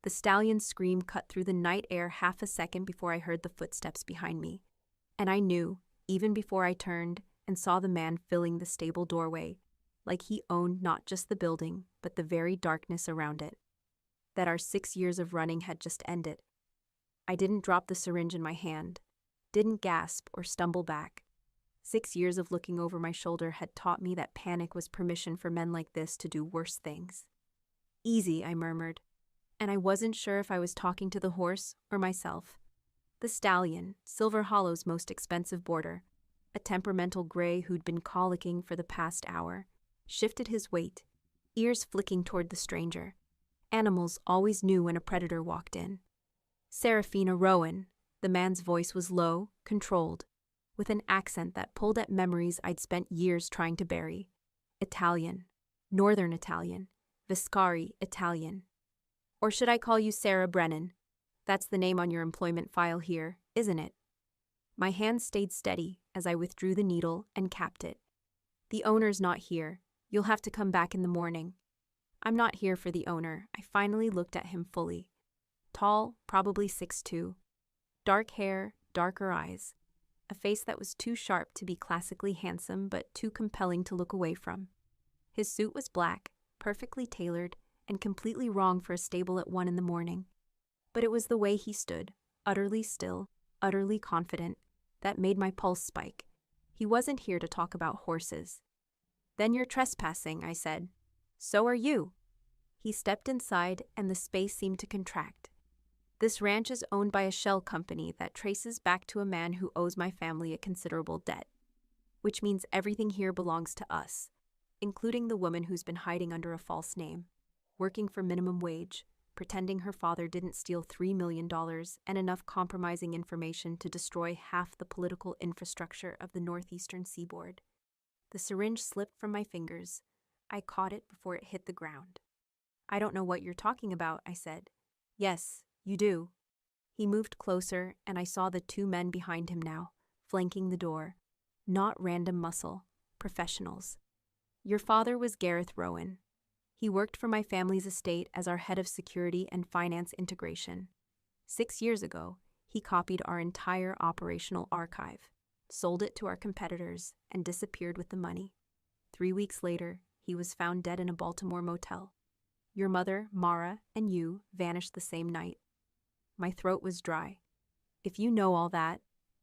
The stallion's scream cut through the night air half a second before I heard the footsteps behind me. And I knew, even before I turned and saw the man filling the stable doorway, like he owned not just the building, but the very darkness around it, that our 6 years of running had just ended. I didn't drop the syringe in my hand, didn't gasp or stumble back. 6 years of looking over my shoulder had taught me that panic was permission for men like this to do worse things. "Easy," I murmured, and I wasn't sure if I was talking to the horse or myself. The stallion, Silver Hollow's most expensive boarder, a temperamental gray who'd been colicking for the past hour, shifted his weight, ears flicking toward the stranger. Animals always knew when a predator walked in. Serafina Rowan, the man's voice was low, controlled, with an accent that pulled at memories I'd spent years trying to bury. Italian, Northern Italian, Viscari Italian. Or should I call you Sarah Brennan? That's the name on your employment file here, isn't it? My hand stayed steady as I withdrew the needle and capped it. "The owner's not here. You'll have to come back in the morning." "I'm not here for the owner." I finally looked at him fully. Tall, probably 6'2". Dark hair, darker eyes. A face that was too sharp to be classically handsome but too compelling to look away from. His suit was black, perfectly tailored, and completely wrong for a stable at 1 in the morning. But it was the way he stood, utterly still, utterly confident, that made my pulse spike. He wasn't here to talk about horses. "Then you're trespassing," I said. "So are you." He stepped inside and the space seemed to contract. "This ranch is owned by a shell company that traces back to a man who owes my family a considerable debt, which means everything here belongs to us, including the woman who's been hiding under a false name, working for minimum wage, pretending her father didn't steal $3 million and enough compromising information to destroy half the political infrastructure of the northeastern seaboard." The syringe slipped from my fingers. I caught it before it hit the ground. "I don't know what you're talking about," I said. "Yes, you do." He moved closer, and I saw the 2 men behind him now, flanking the door. Not random muscle, professionals. "Your father was Gareth Rowan. He worked for my family's estate as our head of security and finance integration. 6 years ago, he copied our entire operational archive, sold it to our competitors, and disappeared with the money. 3 weeks later, he was found dead in a Baltimore motel. Your mother, Mara, and you vanished the same night." My throat was dry. "If you know all that,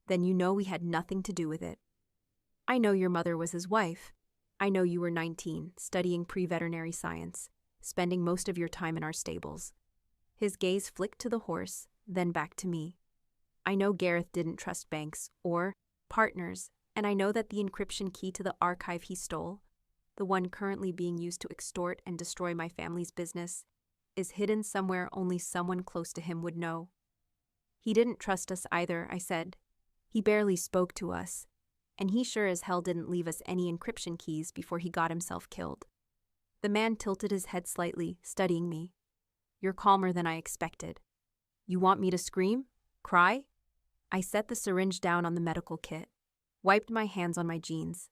then you know we had nothing to do with it." "I know your mother was his wife. I know you were 19, studying pre-veterinary science, spending most of your time in our stables." His gaze flicked to the horse, then back to me. "I know Gareth didn't trust banks or partners, and I know that the encryption key to the archive he stole, the one currently being used to extort and destroy my family's business, is hidden somewhere only someone close to him would know." "He didn't trust us either," I said. "He barely spoke to us, and he sure as hell didn't leave us any encryption keys before he got himself killed." The man tilted his head slightly, studying me. "You're calmer than I expected. You want me to scream? Cry?" I set the syringe down on the medical kit, wiped my hands on my jeans.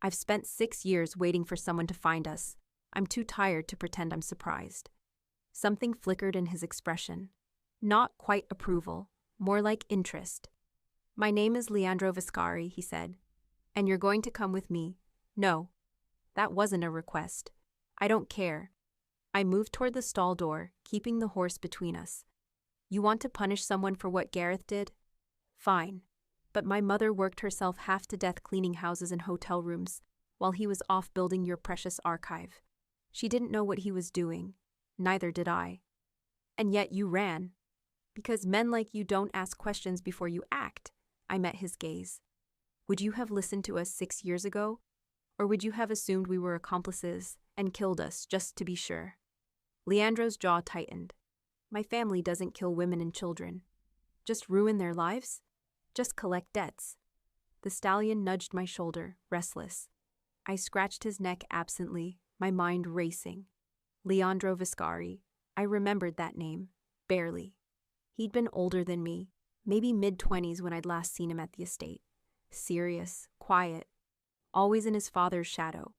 "I've spent 6 years waiting for someone to find us. I'm too tired to pretend I'm surprised." Something flickered in his expression. Not quite approval, more like interest. "My name is Leandro Viscari," he said. "And you're going to come with me." "No." That wasn't a request. "I don't care." I moved toward the stall door, keeping the horse between us. "You want to punish someone for what Gareth did? Fine. But my mother worked herself half to death cleaning houses and hotel rooms while he was off building your precious archive. She didn't know what he was doing. Neither did I. And yet you ran. Because men like you don't ask questions before you act." I met his gaze. "Would you have listened to us 6 years ago? Or would you have assumed we were accomplices and killed us just to be sure?" Leandro's jaw tightened. "My family doesn't kill women and children. Just ruin their lives? Just collect debts." The stallion nudged my shoulder, restless. I scratched his neck absently, my mind racing. Leandro Viscari. I remembered that name, barely. He'd been older than me, maybe mid-20s when I'd last seen him at the estate. Serious, quiet, always in his father's shadow.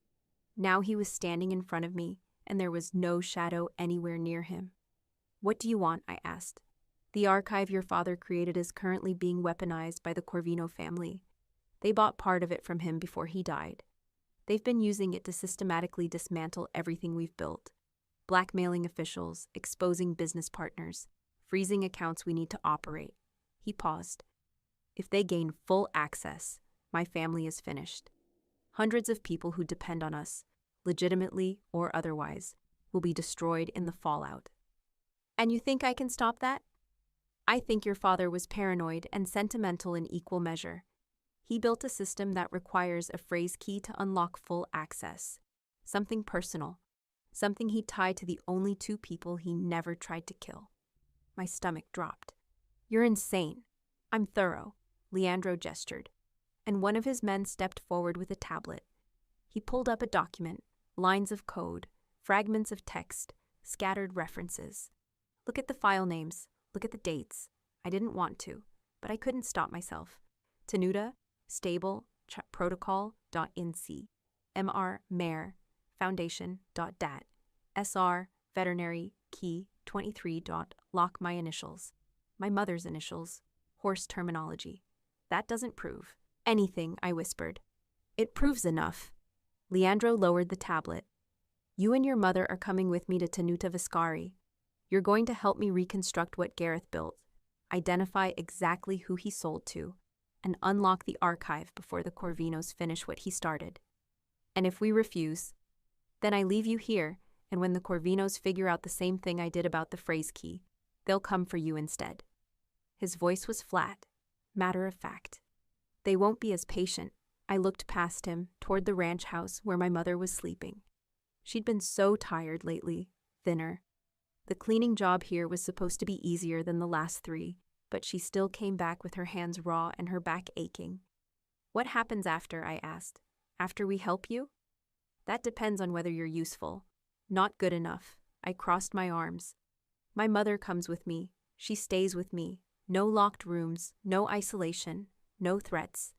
Now he was standing in front of me, and there was no shadow anywhere near him. What do you want? I asked. The archive your father created is currently being weaponized by the Corvino family. They bought part of it from him before he died. They've been using it to systematically dismantle everything we've built. Blackmailing officials, exposing business partners, freezing accounts we need to operate. He paused. If they gain full access, my family is finished. Hundreds of people who depend on us, legitimately or otherwise, will be destroyed in the fallout. And you think I can stop that? I think your father was paranoid and sentimental in equal measure. He built a system that requires a phrase key to unlock full access. Something personal. Something he tied to the only two people he never tried to kill. My stomach dropped. You're insane. I'm thorough, Leandro gestured, and one of his men stepped forward with a tablet. He pulled up a document, lines of code, fragments of text, scattered references. Look at the file names, look at the dates. I didn't want to, but I couldn't stop myself. Tenuta, stable, protocol.inc, mr, mayor, foundation.dat, sr, veterinary, key, 23. Lock my initials. My mother's initials. Horse terminology. That doesn't prove anything, I whispered. It proves enough. Leandro lowered the tablet. You and your mother are coming with me to Tenuta Viscari. You're going to help me reconstruct what Gareth built, identify exactly who he sold to, and unlock the archive before the Corvinos finish what he started. And if we refuse, then I leave you here, and when the Corvinos figure out the same thing I did about the phrase key, they'll come for you instead. His voice was flat, matter of fact. They won't be as patient. I looked past him, toward the ranch house where my mother was sleeping. She'd been so tired lately, thinner. The cleaning job here was supposed to be easier than the last 3, but she still came back with her hands raw and her back aching. What happens after? I asked. After we help you? That depends on whether you're useful. Not good enough. I crossed my arms. My mother comes with me. She stays with me. No locked rooms, no isolation, no threats.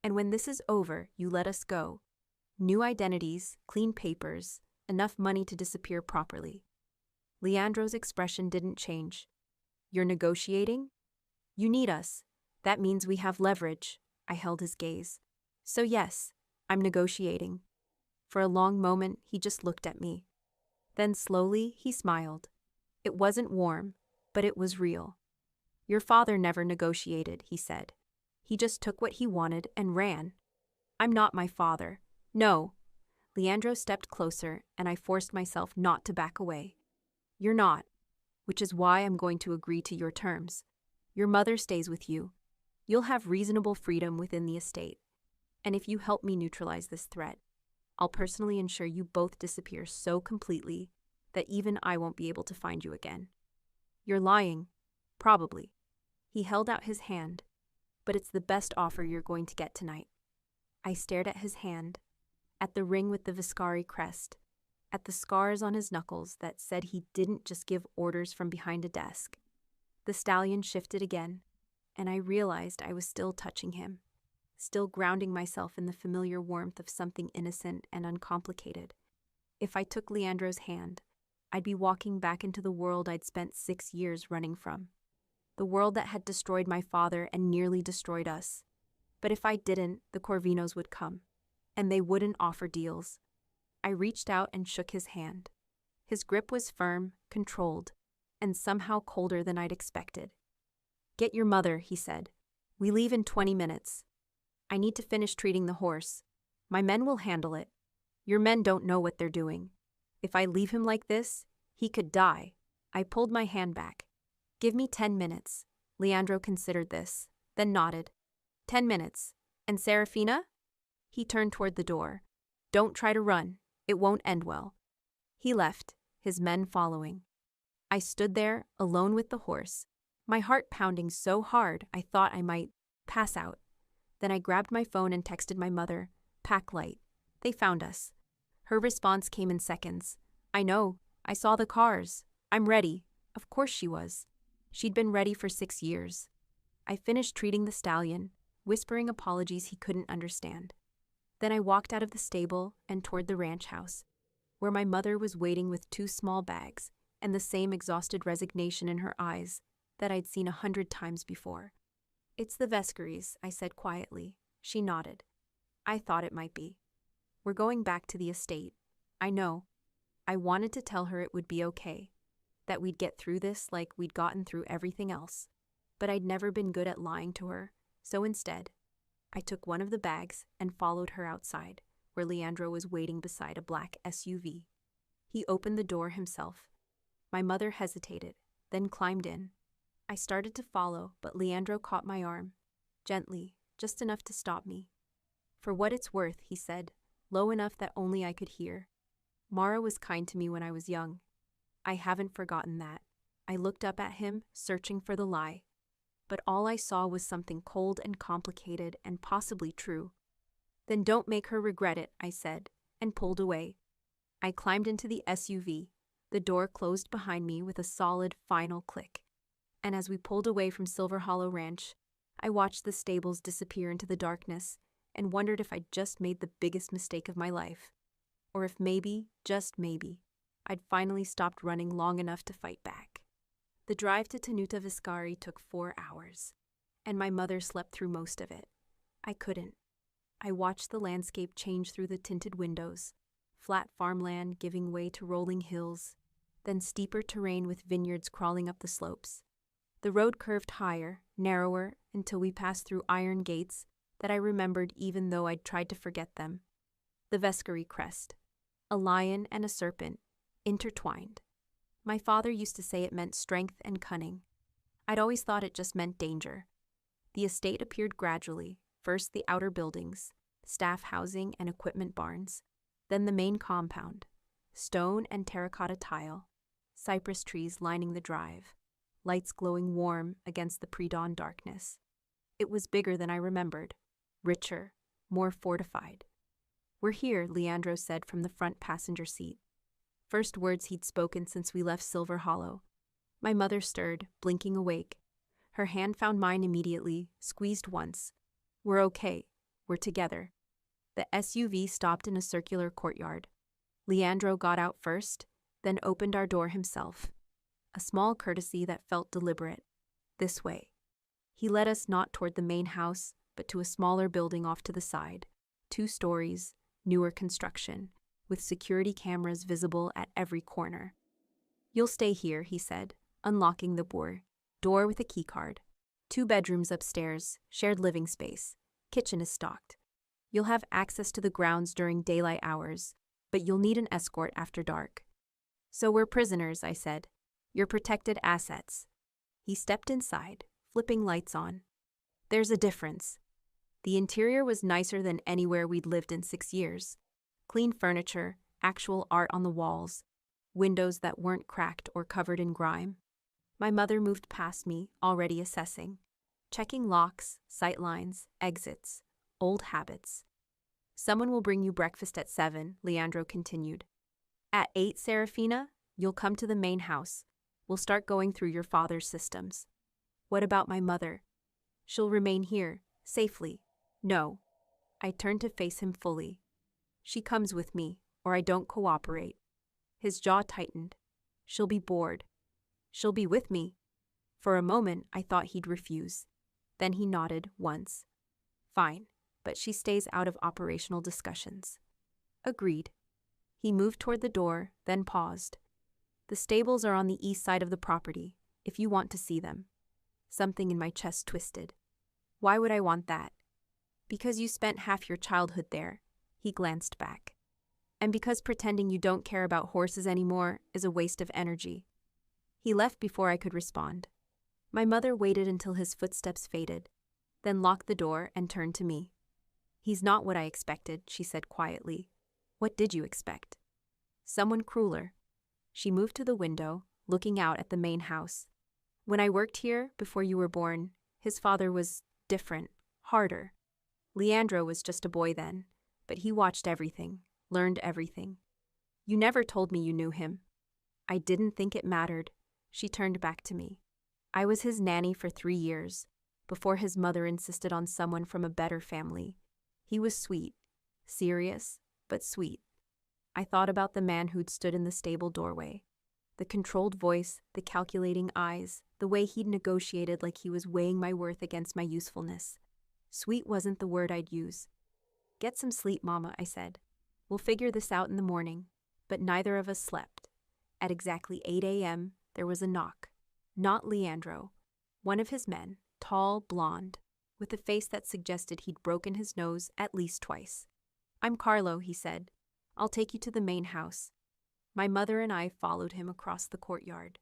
And when this is over, you let us go. New identities, clean papers, enough money to disappear properly. Leandro's expression didn't change. You're negotiating? You need us. That means we have leverage. I held his gaze. So yes, I'm negotiating. For a long moment, he just looked at me. Then slowly, he smiled. It wasn't warm, but it was real. Your father never negotiated, he said. He just took what he wanted and ran. I'm not my father. No. Leandro stepped closer, and I forced myself not to back away. You're not, which is why I'm going to agree to your terms. Your mother stays with you. You'll have reasonable freedom within the estate. And if you help me neutralize this threat, I'll personally ensure you both disappear so completely that even I won't be able to find you again. You're lying. Probably. He held out his hand. But it's the best offer you're going to get tonight. I stared at his hand, at the ring with the Viscari crest, at the scars on his knuckles that said he didn't just give orders from behind a desk. The stallion shifted again, and I realized I was still touching him, still grounding myself in the familiar warmth of something innocent and uncomplicated. If I took Leandro's hand, I'd be walking back into the world I'd spent 6 years running from. The world that had destroyed my father and nearly destroyed us. But if I didn't, the Corvinos would come, and they wouldn't offer deals. I reached out and shook his hand. His grip was firm, controlled, and somehow colder than I'd expected. Get your mother, he said. We leave in 20 minutes. I need to finish treating the horse. My men will handle it. Your men don't know what they're doing. If I leave him like this, he could die. I pulled my hand back. Give me 10 minutes. Leandro considered this, then nodded. 10 minutes. And Serafina? He turned toward the door. Don't try to run. It won't end well. He left, his men following. I stood there, alone with the horse, my heart pounding so hard I thought I might pass out. Then I grabbed my phone and texted my mother, "Pack light. They found us." Her response came in seconds. I know. I saw the cars. I'm ready. Of course she was. She'd been ready for 6 years. I finished treating the stallion, whispering apologies he couldn't understand. Then I walked out of the stable and toward the ranch house, where my mother was waiting with 2 small bags, and the same exhausted resignation in her eyes that I'd seen 100 times before. "It's the Vescaries," I said quietly. She nodded. "I thought it might be. We're going back to the estate. I know." I wanted to tell her it would be okay, that we'd get through this like we'd gotten through everything else. But I'd never been good at lying to her, so instead, I took one of the bags and followed her outside, where Leandro was waiting beside a black SUV. He opened the door himself. My mother hesitated, then climbed in. I started to follow, but Leandro caught my arm, gently, just enough to stop me. "For what it's worth," he said, low enough that only I could hear. "Mara was kind to me when I was young. I haven't forgotten that." I looked up at him, searching for the lie. But all I saw was something cold and complicated and possibly true. "Then don't make her regret it," I said, and pulled away. I climbed into the SUV. The door closed behind me with a solid final click. And as we pulled away from Silver Hollow Ranch, I watched the stables disappear into the darkness and wondered if I'd just made the biggest mistake of my life. Or if maybe, just maybe, I'd finally stopped running long enough to fight back. The drive to Tenuta Viscari took 4 hours, and my mother slept through most of it. I couldn't. I watched the landscape change through the tinted windows, flat farmland giving way to rolling hills, then steeper terrain with vineyards crawling up the slopes. The road curved higher, narrower, until we passed through iron gates that I remembered even though I'd tried to forget them. The Vescari crest, a lion and a serpent, intertwined. My father used to say it meant strength and cunning. I'd always thought it just meant danger. The estate appeared gradually, first the outer buildings, staff housing and equipment barns, then the main compound, stone and terracotta tile, cypress trees lining the drive, lights glowing warm against the pre-dawn darkness. It was bigger than I remembered, richer, more fortified. "We're here," Leandro said from the front passenger seat. First words he'd spoken since we left Silver Hollow. My mother stirred, blinking awake. Her hand found mine immediately, squeezed once. "We're okay. We're together." The SUV stopped in a circular courtyard. Leandro got out first, then opened our door himself. A small courtesy that felt deliberate. "This way." He led us not toward the main house, but to a smaller building off to the side. 2 stories, newer construction, with security cameras visible at every corner. "You'll stay here," he said, unlocking the door with a keycard. 2 bedrooms upstairs, shared living space. Kitchen is stocked. You'll have access to the grounds during daylight hours, but you'll need an escort after dark. "So we're prisoners," I said. "You're protected assets." He stepped inside, flipping lights on. There's a difference. The interior was nicer than anywhere we'd lived in 6 years. Clean furniture, actual art on the walls, windows that weren't cracked or covered in grime. My mother moved past me, already assessing, checking locks, sight lines, exits, old habits. "Someone will bring you breakfast at 7, Leandro continued. "At 8, Serafina, you'll come to the main house. We'll start going through your father's systems." "What about my mother?" "She'll remain here, safely." "No." I turned to face him fully. "She comes with me, or I don't cooperate." His jaw tightened. "She'll be bored." "She'll be with me." For a moment, I thought he'd refuse. Then he nodded once. "Fine, but she stays out of operational discussions." "Agreed." He moved toward the door, then paused. "The stables are on the east side of the property, if you want to see them." Something in my chest twisted. "Why would I want that?" "Because you spent half your childhood there." He glanced back. "And because pretending you don't care about horses anymore is a waste of energy." He left before I could respond. My mother waited until his footsteps faded, then locked the door and turned to me. "He's not what I expected," she said quietly. "What did you expect?" "Someone crueler." She moved to the window, looking out at the main house. "When I worked here, before you were born, his father was different, harder. Leandro was just a boy then, but he watched everything, learned everything. You never told me you knew him." "I didn't think it mattered." She turned back to me. "I was his nanny for 3 years, before his mother insisted on someone from a better family. He was sweet, serious, but sweet." I thought about the man who'd stood in the stable doorway. The controlled voice, the calculating eyes, the way he'd negotiated like he was weighing my worth against my usefulness. Sweet wasn't the word I'd use. "Get some sleep, Mama," I said. "We'll figure this out in the morning." But neither of us slept. At exactly 8 a.m., there was a knock. Not Leandro. One of his men, tall, blonde, with a face that suggested he'd broken his nose at least twice. "I'm Carlo," he said. "I'll take you to the main house." My mother and I followed him across the courtyard.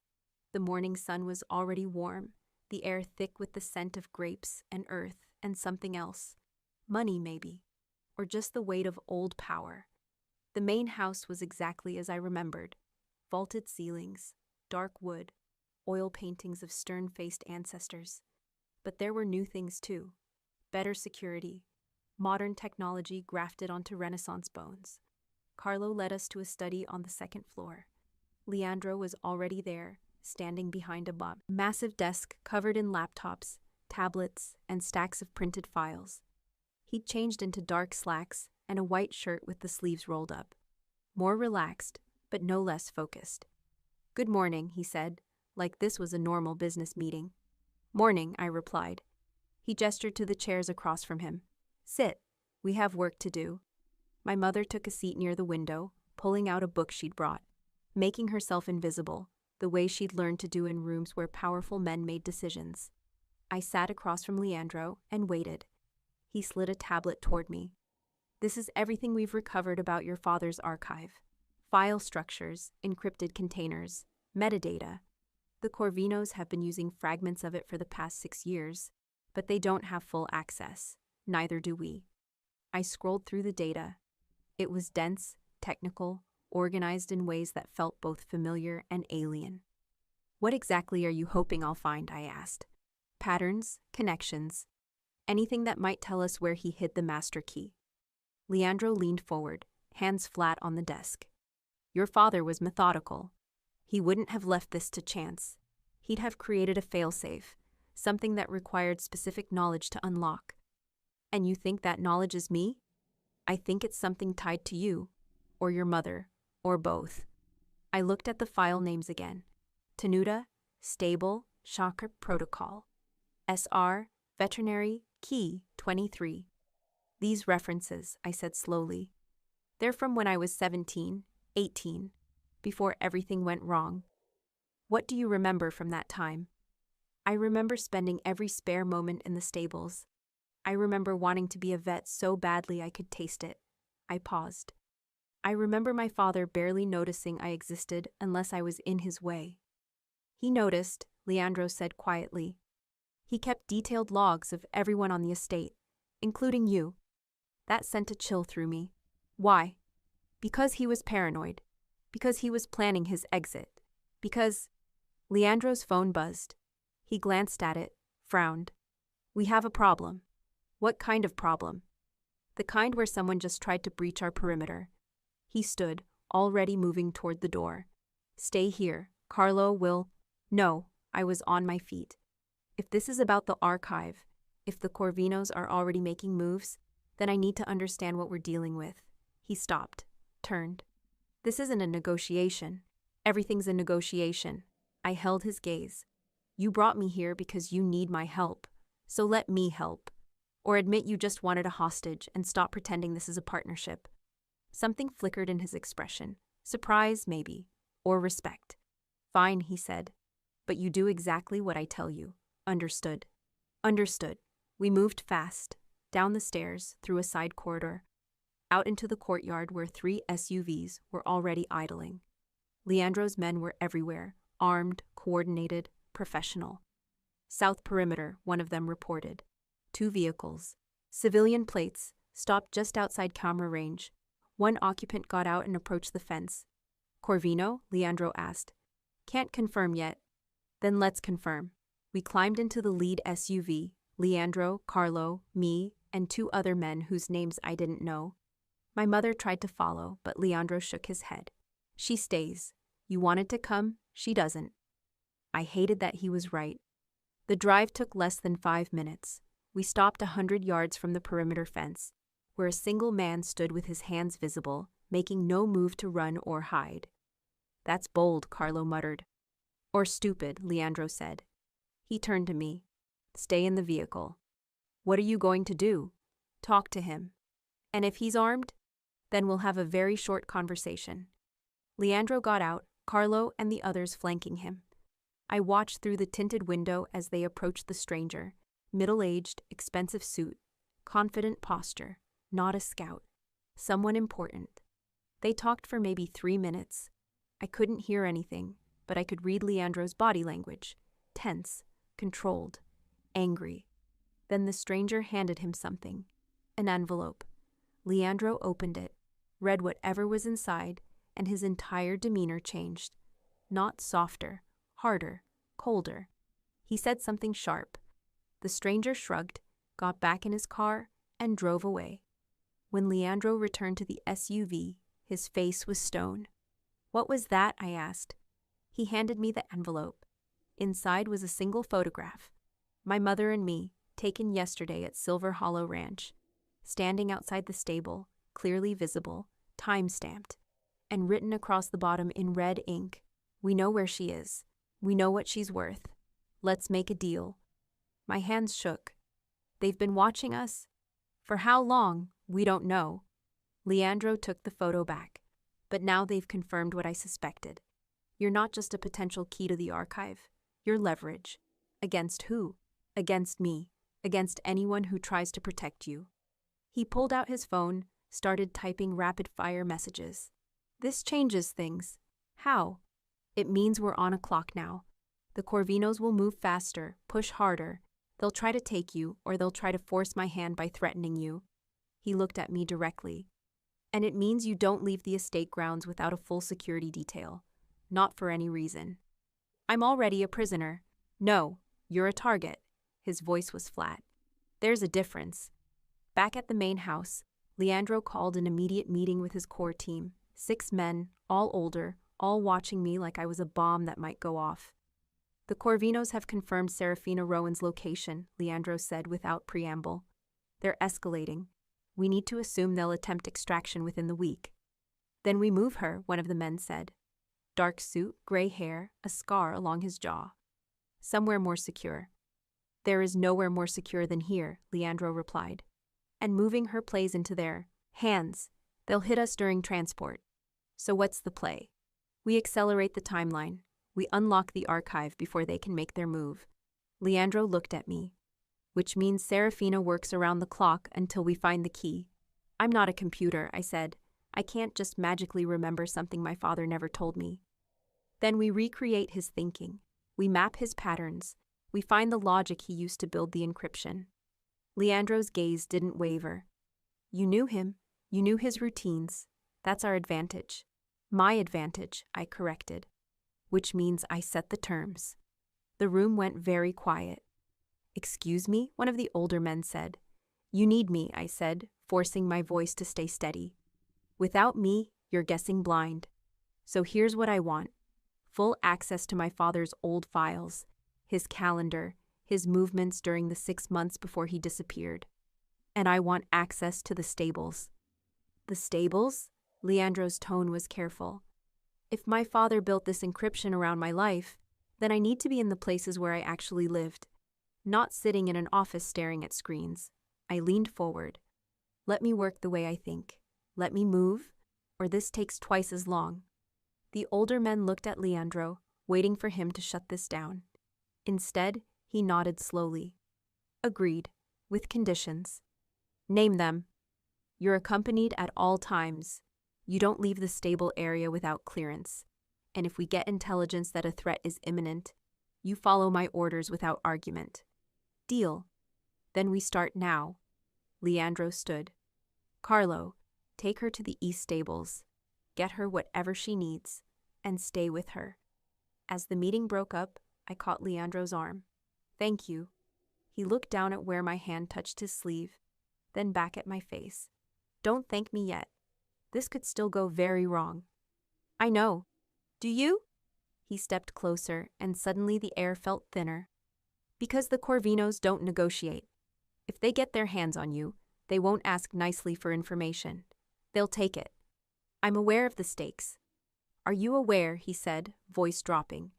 The morning sun was already warm, the air thick with the scent of grapes and earth and something else. Money, maybe. Or just the weight of old power. The main house was exactly as I remembered. Vaulted ceilings, dark wood, oil paintings of stern-faced ancestors. But there were new things too. Better security, modern technology grafted onto Renaissance bones. Carlo led us to a study on the second floor. Leandro was already there, standing behind a massive desk covered in laptops, tablets, and stacks of printed files. He'd changed into dark slacks and a white shirt with the sleeves rolled up. More relaxed, but no less focused. "Good morning," he said, like this was a normal business meeting. "Morning," I replied. He gestured to the chairs across from him. "Sit. We have work to do." My mother took a seat near the window, pulling out a book she'd brought, making herself invisible, the way she'd learned to do in rooms where powerful men made decisions. I sat across from Leandro and waited. He slid a tablet toward me. "This is everything we've recovered about your father's archive. File structures, encrypted containers, metadata. The Corvinos have been using fragments of it for the past 6 years, but they don't have full access. Neither do we." I scrolled through the data. It was dense, technical, organized in ways that felt both familiar and alien. "What exactly are you hoping I'll find?" I asked. "Patterns, connections, anything that might tell us where he hid the master key." Leandro leaned forward, hands flat on the desk. "Your father was methodical. He wouldn't have left this to chance. He'd have created a failsafe, something that required specific knowledge to unlock. And you think that knowledge is me? I think it's something tied to you, or your mother, or both." I looked at the file names again. Tenuta, Stable, Chakra Protocol. SR, Veterinary, Key, 23. "These references," I said slowly. "They're from when I was 17, 18, before everything went wrong." "What do you remember from that time?" "I remember spending every spare moment in the stables. I remember wanting to be a vet so badly I could taste it." I paused. "I remember my father barely noticing I existed unless I was in his way." "He noticed," Leandro said quietly. "He kept detailed logs of everyone on the estate, including you." That sent a chill through me. "Why?" "Because he was paranoid. Because he was planning his exit. Because—" Leandro's phone buzzed. He glanced at it, frowned. "We have a problem." "What kind of problem?" "The kind where someone just tried to breach our perimeter." He stood, already moving toward the door. "Stay here. Carlo will—" "No," I was on my feet. "If this is about the archive, if the Corvinos are already making moves, then I need to understand what we're dealing with." He stopped, turned. "This isn't a negotiation. Everything's a negotiation." I held his gaze. "You brought me here because you need my help. So let me help. Or admit you just wanted a hostage and stop pretending this is a partnership." Something flickered in his expression. Surprise, maybe. Or respect. "Fine," he said. "But you do exactly what I tell you. Understood." "Understood." We moved fast, down the stairs, through a side corridor, out into the courtyard where 3 SUVs were already idling. Leandro's men were everywhere, armed, coordinated, professional. "South perimeter," one of them reported. 2 vehicles, civilian plates, stopped just outside camera range. One occupant got out and approached the fence. "Corvino?" Leandro asked. "Can't confirm yet." "Then let's confirm." We climbed into the lead SUV, Leandro, Carlo, me, and 2 other men whose names I didn't know. My mother tried to follow, but Leandro shook his head. "She stays. You wanted to come, she doesn't." I hated that he was right. The drive took less than 5 minutes. We stopped 100 yards from the perimeter fence, where a single man stood with his hands visible, making no move to run or hide. That's bold, Carlo muttered. Or stupid, Leandro said. He turned to me. Stay in the vehicle. What are you going to do? Talk to him. And if he's armed, then we'll have a very short conversation. Leandro got out, Carlo and the others flanking him. I watched through the tinted window as they approached the stranger. Middle-aged, expensive suit, confident posture, not a scout. Someone important. They talked for maybe 3 minutes. I couldn't hear anything, but I could read Leandro's body language. Tense, controlled, angry. Then the stranger handed him something. An envelope. Leandro opened it, read whatever was inside, and his entire demeanor changed. Not softer, harder, colder. He said something sharp. The stranger shrugged, got back in his car, and drove away. When Leandro returned to the SUV, his face was stone. What was that? I asked. He handed me the envelope. Inside was a single photograph. My mother and me, taken yesterday at Silver Hollow Ranch. Standing outside the stable, clearly visible, time-stamped, and written across the bottom in red ink. We know where she is. We know what she's worth. Let's make a deal. My hands shook. They've been watching us? For how long? We don't know. Leandro took the photo back. But now they've confirmed what I suspected. You're not just a potential key to the archive. You're leverage. Against who? Against me. Against anyone who tries to protect you. He pulled out his phone, started typing rapid-fire messages. This changes things. How? It means we're on a clock now. The Corvinos will move faster, push harder. They'll try to take you, or they'll try to force my hand by threatening you. He looked at me directly. And it means you don't leave the estate grounds without a full security detail. Not for any reason. I'm already a prisoner. No, you're a target. His voice was flat. There's a difference. Back at the main house, Leandro called an immediate meeting with his core team. 6 men, all older, all watching me like I was a bomb that might go off. The Corvinos have confirmed Serafina Rowan's location, Leandro said without preamble. They're escalating. We need to assume they'll attempt extraction within the week. Then we move her, one of the men said. Dark suit, gray hair, a scar along his jaw. Somewhere more secure. There is nowhere more secure than here, Leandro replied. And moving her plays into their hands. They'll hit us during transport. So what's the play? We accelerate the timeline. We unlock the archive before they can make their move. Leandro looked at me. Which means Serafina works around the clock until we find the key. I'm not a computer, I said. I can't just magically remember something my father never told me. Then we recreate his thinking. We map his patterns. We find the logic he used to build the encryption. Leandro's gaze didn't waver. You knew him. You knew his routines. That's our advantage. My advantage, I corrected. Which means I set the terms. The room went very quiet. Excuse me, one of the older men said. You need me, I said, forcing my voice to stay steady. Without me, you're guessing blind. So here's what I want. Full access to my father's old files, his calendar, his movements during the 6 months before he disappeared. And I want access to the stables. The stables? Leandro's tone was careful. If my father built this encryption around my life, then I need to be in the places where I actually lived. Not sitting in an office staring at screens. I leaned forward. Let me work the way I think. Let me move, or this takes twice as long. The older men looked at Leandro, waiting for him to shut this down. Instead, he nodded slowly. Agreed, with conditions. Name them. You're accompanied at all times. You don't leave the stable area without clearance. And if we get intelligence that a threat is imminent, you follow my orders without argument. Deal. Then we start now. Leandro stood. Carlo, take her to the East Stables. Get her whatever she needs, and stay with her. As the meeting broke up, I caught Leandro's arm. Thank you. He looked down at where my hand touched his sleeve, then back at my face. Don't thank me yet. This could still go very wrong. I know. Do you? He stepped closer, and suddenly the air felt thinner. Because the Corvinos don't negotiate. If they get their hands on you, they won't ask nicely for information. They'll take it. I'm aware of the stakes. Are you aware, he said, voice dropping,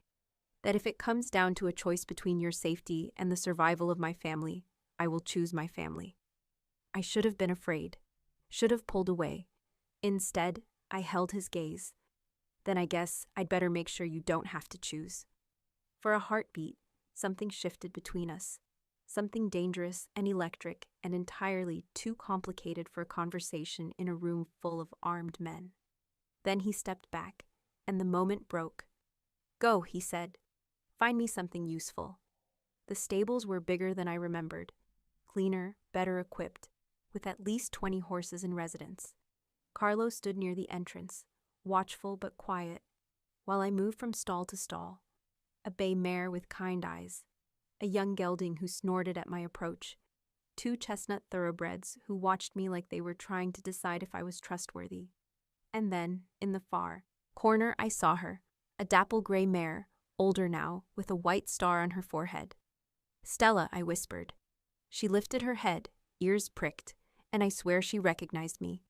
that if it comes down to a choice between your safety and the survival of my family, I will choose my family. I should have been afraid, should have pulled away. Instead, I held his gaze. Then I guess I'd better make sure you don't have to choose. For a heartbeat, something shifted between us. Something dangerous and electric and entirely too complicated for a conversation in a room full of armed men. Then he stepped back, and the moment broke. Go, he said. Find me something useful. The stables were bigger than I remembered, cleaner, better equipped, with at least 20 horses in residence. Carlo stood near the entrance, watchful but quiet, while I moved from stall to stall. A bay mare with kind eyes, a young gelding who snorted at my approach, 2 chestnut thoroughbreds who watched me like they were trying to decide if I was trustworthy. And then, in the far corner, I saw her, a dapple gray mare, older now, with a white star on her forehead. Stella, I whispered. She lifted her head, ears pricked, and I swear she recognized me.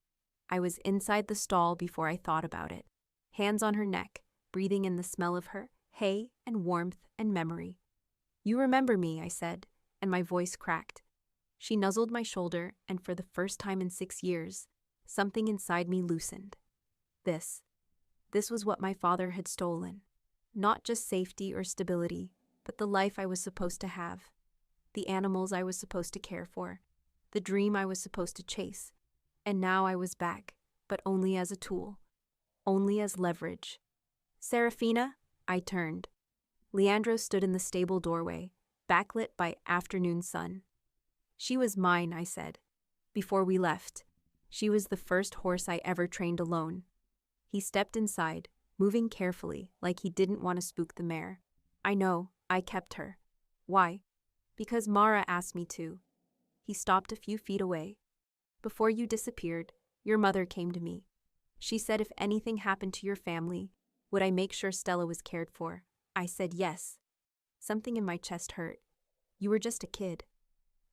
I was inside the stall before I thought about it, hands on her neck, breathing in the smell of her, hay and warmth and memory. You remember me, I said, and my voice cracked. She nuzzled my shoulder, and for the first time in 6 years, something inside me loosened. This was what my father had stolen. Not just safety or stability, but the life I was supposed to have, the animals I was supposed to care for, the dream I was supposed to chase. And now I was back, but only as a tool, only as leverage. Serafina, I turned. Leandro stood in the stable doorway, backlit by afternoon sun. She was mine, I said. Before we left, she was the first horse I ever trained alone. He stepped inside, moving carefully, like he didn't want to spook the mare. I know, I kept her. Why? Because Mara asked me to. He stopped a few feet away. Before you disappeared, your mother came to me. She said if anything happened to your family, would I make sure Stella was cared for? I said yes. Something in my chest hurt. You were just a kid.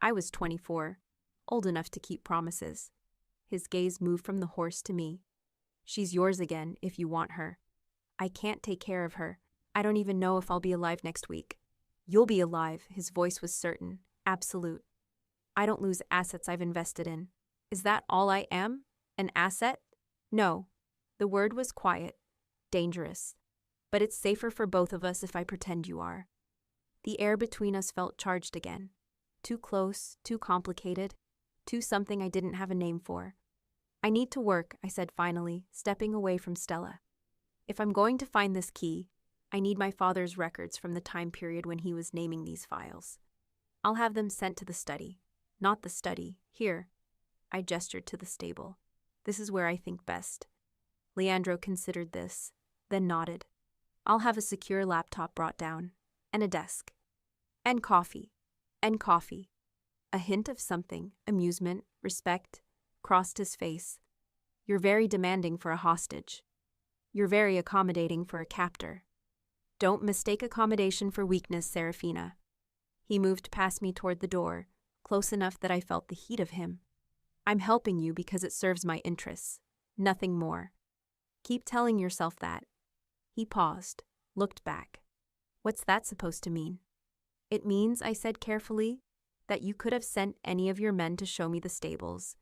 I was 24, old enough to keep promises. His gaze moved from the horse to me. She's yours again if you want her. I can't take care of her. I don't even know if I'll be alive next week. You'll be alive, his voice was certain, absolute. I don't lose assets I've invested in. Is that all I am? An asset? No. The word was quiet, dangerous. But it's safer for both of us if I pretend you are. The air between us felt charged again. Too close, too complicated, too something I didn't have a name for. I need to work, I said finally, stepping away from Stella. If I'm going to find this key, I need my father's records from the time period when he was naming these files. I'll have them sent to the study. Not the study, here. I gestured to the stable. This is where I think best. Leandro considered this, then nodded. I'll have a secure laptop brought down, and a desk. And coffee. And coffee. A hint of something, amusement, respect, crossed his face. You're very demanding for a hostage. You're very accommodating for a captor. Don't mistake accommodation for weakness, Serafina. He moved past me toward the door, close enough that I felt the heat of him. I'm helping you because it serves my interests. Nothing more. Keep telling yourself that. He paused, looked back. What's that supposed to mean? It means, I said carefully, that you could have sent any of your men to show me the stables.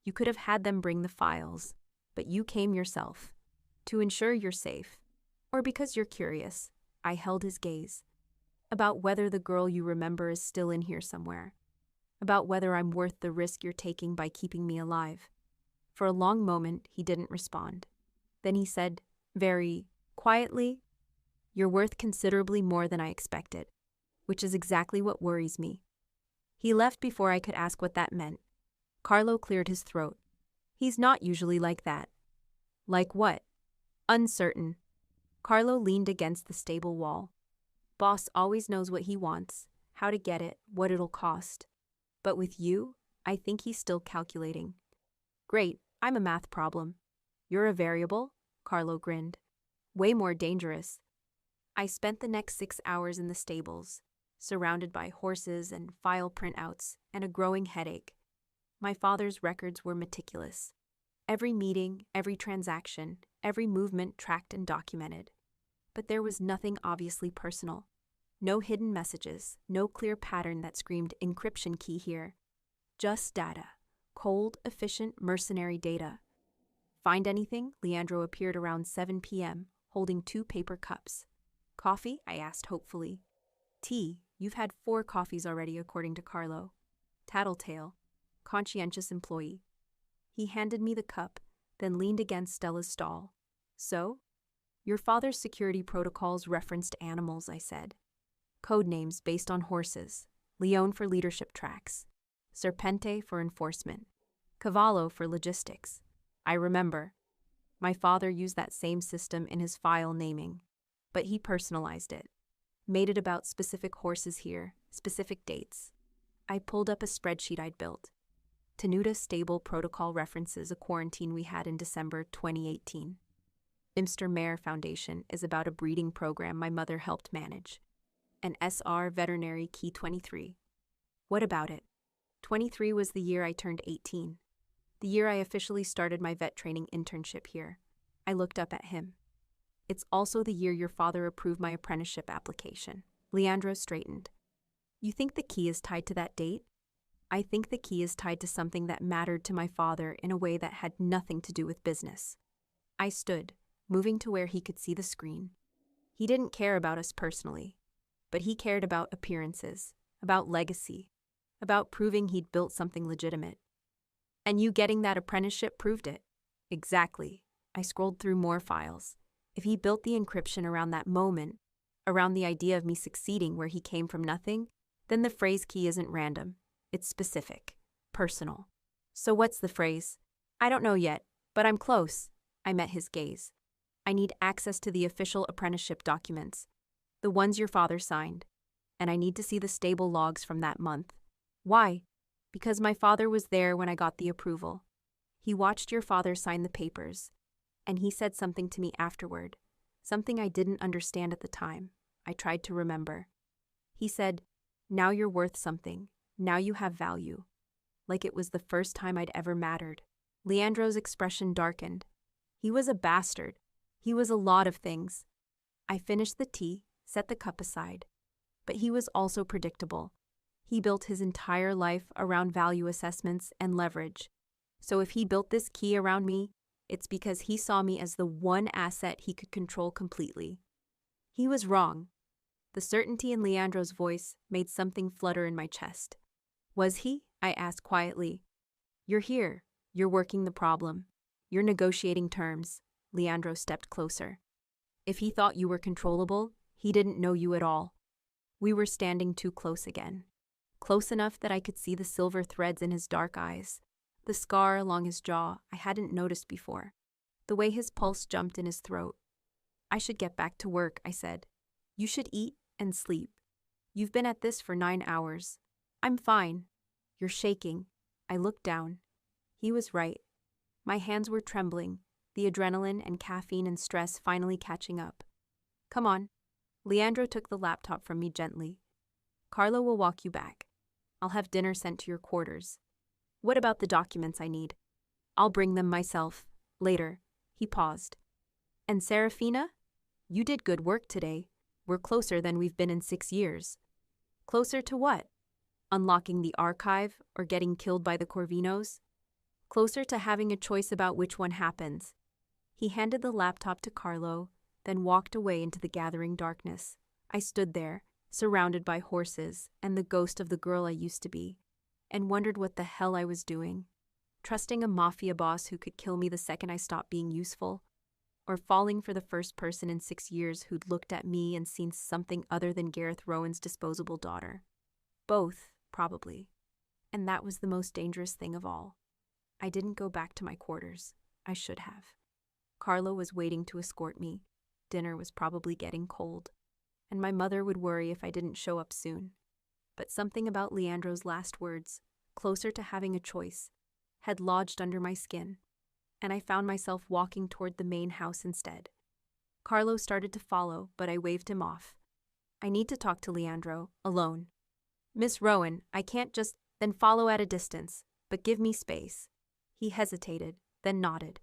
You could have had them bring the files, but you came yourself. To ensure you're safe. Or because you're curious. I held his gaze. About whether the girl you remember is still in here somewhere. About whether I'm worth the risk you're taking by keeping me alive. For a long moment, he didn't respond. Then he said, very quietly, you're worth considerably more than I expected, which is exactly what worries me. He left before I could ask what that meant. Carlo cleared his throat. He's not usually like that. Like what? Uncertain. Carlo leaned against the stable wall. Boss always knows what he wants, how to get it, what it'll cost. But with you, I think he's still calculating. Great, I'm a math problem. You're a variable? Carlo grinned. Way more dangerous. I spent the next 6 hours in the stables, surrounded by horses and file printouts and a growing headache. My father's records were meticulous. Every meeting, every transaction, every movement tracked and documented. But there was nothing obviously personal. No hidden messages, no clear pattern that screamed encryption key here. Just data. Cold, efficient, mercenary data. Find anything? Leandro appeared around 7 p.m., holding 2 paper cups. Coffee? I asked hopefully. Tea. You've had 4 coffees already, according to Carlo. Tattletale. Conscientious employee. He handed me the cup, then leaned against Stella's stall. So? Your father's security protocols referenced animals, I said. Code names based on horses. Leone for leadership tracks. Serpente for enforcement. Cavallo for logistics. I remember. My father used that same system in his file naming, but he personalized it. Made it about specific horses here, specific dates. I pulled up a spreadsheet I'd built. Tenuta Stable Protocol references a quarantine we had in December 2018. Imster Mare Foundation is about a breeding program my mother helped manage. An SR Veterinary Key 23. What about it? 23 was the year I turned 18. The year I officially started my vet training internship here. I looked up at him. It's also the year your father approved my apprenticeship application. Leandro straightened. You think the key is tied to that date? I think the key is tied to something that mattered to my father in a way that had nothing to do with business. I stood, moving to where he could see the screen. He didn't care about us personally, but he cared about appearances, about legacy, about proving he'd built something legitimate. And you getting that apprenticeship proved it. Exactly. I scrolled through more files. If he built the encryption around that moment, around the idea of me succeeding where he came from nothing, then the phrase key isn't random. It's specific, personal. So what's the phrase? I don't know yet, but I'm close. I met his gaze. I need access to the official apprenticeship documents, the ones your father signed, and I need to see the stable logs from that month. Why? Because my father was there when I got the approval. He watched your father sign the papers, and he said something to me afterward, something I didn't understand at the time. I tried to remember. He said, now you're worth something. Now you have value. Like it was the first time I'd ever mattered. Leandro's expression darkened. He was a bastard. He was a lot of things. I finished the tea, set the cup aside. But he was also predictable. He built his entire life around value assessments and leverage. So if he built this key around me, it's because he saw me as the one asset he could control completely. He was wrong. The certainty in Leandro's voice made something flutter in my chest. Was he? I asked quietly. You're here. You're working the problem. You're negotiating terms. Leandro stepped closer. If he thought you were controllable, he didn't know you at all. We were standing too close again. Close enough that I could see the silver threads in his dark eyes, the scar along his jaw I hadn't noticed before, the way his pulse jumped in his throat. I should get back to work, I said. You should eat and sleep. You've been at this for 9 hours. I'm fine. You're shaking. I looked down. He was right. My hands were trembling, the adrenaline and caffeine and stress finally catching up. Come on. Leandro took the laptop from me gently. Carlo will walk you back. I'll have dinner sent to your quarters. What about the documents I need? I'll bring them myself. Later. He paused. And Serafina? You did good work today. We're closer than we've been in 6 years. Closer to what? Unlocking the archive or getting killed by the Corvinos? Closer to having a choice about which one happens. He handed the laptop to Carlo, then walked away into the gathering darkness. I stood there, surrounded by horses and the ghost of the girl I used to be, and wondered what the hell I was doing. Trusting a mafia boss who could kill me the second I stopped being useful? Or falling for the first person in 6 years who'd looked at me and seen something other than Gareth Rowan's disposable daughter? Both, probably. And that was the most dangerous thing of all. I didn't go back to my quarters. I should have. Carlo was waiting to escort me. Dinner was probably getting cold, and my mother would worry if I didn't show up soon. But something about Leandro's last words, closer to having a choice, had lodged under my skin, and I found myself walking toward the main house instead. Carlo started to follow, but I waved him off. I need to talk to Leandro, alone. Miss Rowan, I can't just then follow at a distance, but give me space. He hesitated, then nodded.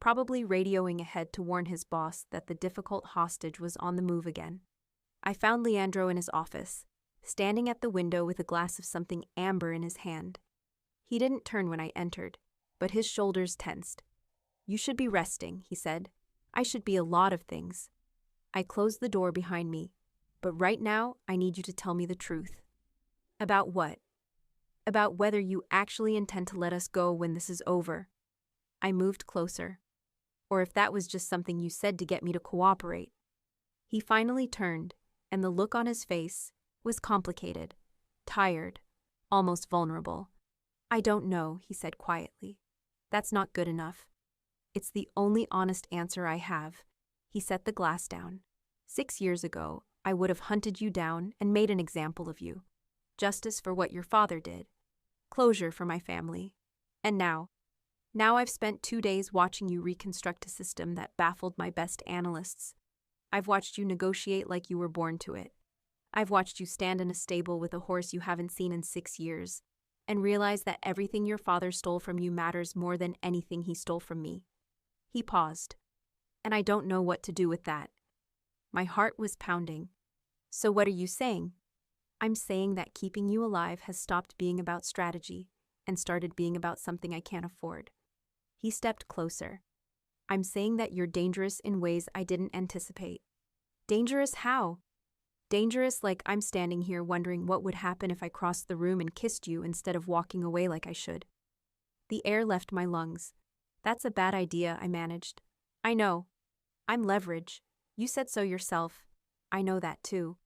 probably radioing ahead to warn his boss that the difficult hostage was on the move again. I found Leandro in his office, standing at the window with a glass of something amber in his hand. He didn't turn when I entered, but his shoulders tensed. "You should be resting," he said. "I should be a lot of things." I closed the door behind me. "But right now, I need you to tell me the truth." "About what?" "About whether you actually intend to let us go when this is over." I moved closer. "Or if that was just something you said to get me to cooperate." He finally turned, and the look on his face was complicated, tired, almost vulnerable. "I don't know," he said quietly. "That's not good enough. It's the only honest answer I have." He set the glass down. 6 years ago, I would have hunted you down and made an example of you. Justice for what your father did. Closure for my family. And now I've spent 2 days watching you reconstruct a system that baffled my best analysts. I've watched you negotiate like you were born to it. I've watched you stand in a stable with a horse you haven't seen in 6 years, and realize that everything your father stole from you matters more than anything he stole from me. He paused. And I don't know what to do with that. My heart was pounding. "So what are you saying?" "I'm saying that keeping you alive has stopped being about strategy and started being about something I can't afford." He stepped closer. "I'm saying that you're dangerous in ways I didn't anticipate." "Dangerous how?" "Dangerous like I'm standing here wondering what would happen if I crossed the room and kissed you instead of walking away like I should." The air left my lungs. "That's a bad idea," I managed. "I know. I'm leverage. You said so yourself. I know that too.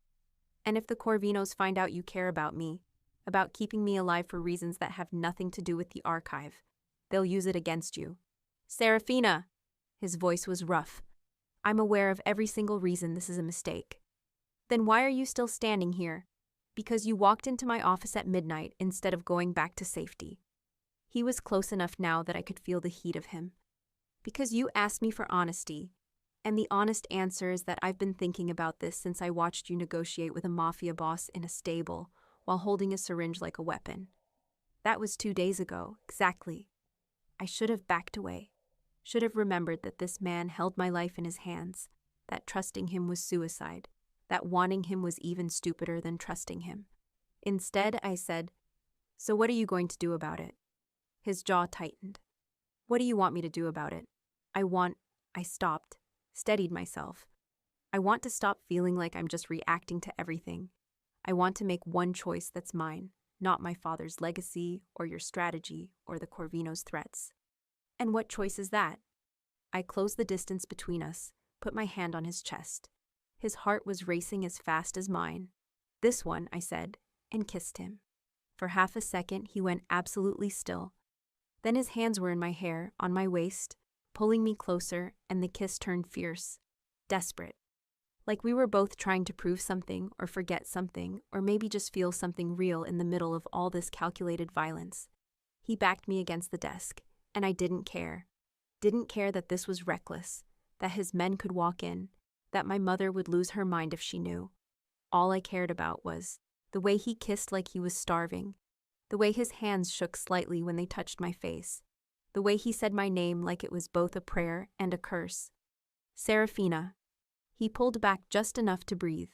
And if the Corvinos find out you care about me, about keeping me alive for reasons that have nothing to do with the archive, they'll use it against you." "Serafina!" His voice was rough. "I'm aware of every single reason this is a mistake." "Then why are you still standing here?" "Because you walked into my office at midnight instead of going back to safety." He was close enough now that I could feel the heat of him. "Because you asked me for honesty. And the honest answer is that I've been thinking about this since I watched you negotiate with a Mafia boss in a stable while holding a syringe like a weapon. That was 2 days ago, exactly. I should have backed away. Should have remembered that this man held my life in his hands, that trusting him was suicide, that wanting him was even stupider than trusting him. Instead, I said, "So what are you going to do about it?" His jaw tightened. "What do you want me to do about it?" I stopped, steadied myself. "I want to stop feeling like I'm just reacting to everything. I want to make one choice that's mine, not my father's legacy or your strategy or the Corvino's threats." "And what choice is that?" I closed the distance between us, put my hand on his chest. His heart was racing as fast as mine. "This one," I said, and kissed him. For half a second, he went absolutely still. Then his hands were in my hair, on my waist, pulling me closer, and the kiss turned fierce, desperate. Like we were both trying to prove something, or forget something, or maybe just feel something real in the middle of all this calculated violence. He backed me against the desk, and I didn't care. Didn't care that this was reckless, that his men could walk in, that my mother would lose her mind if she knew. All I cared about was the way he kissed like he was starving, the way his hands shook slightly when they touched my face, the way he said my name like it was both a prayer and a curse. "Serafina." He pulled back just enough to breathe.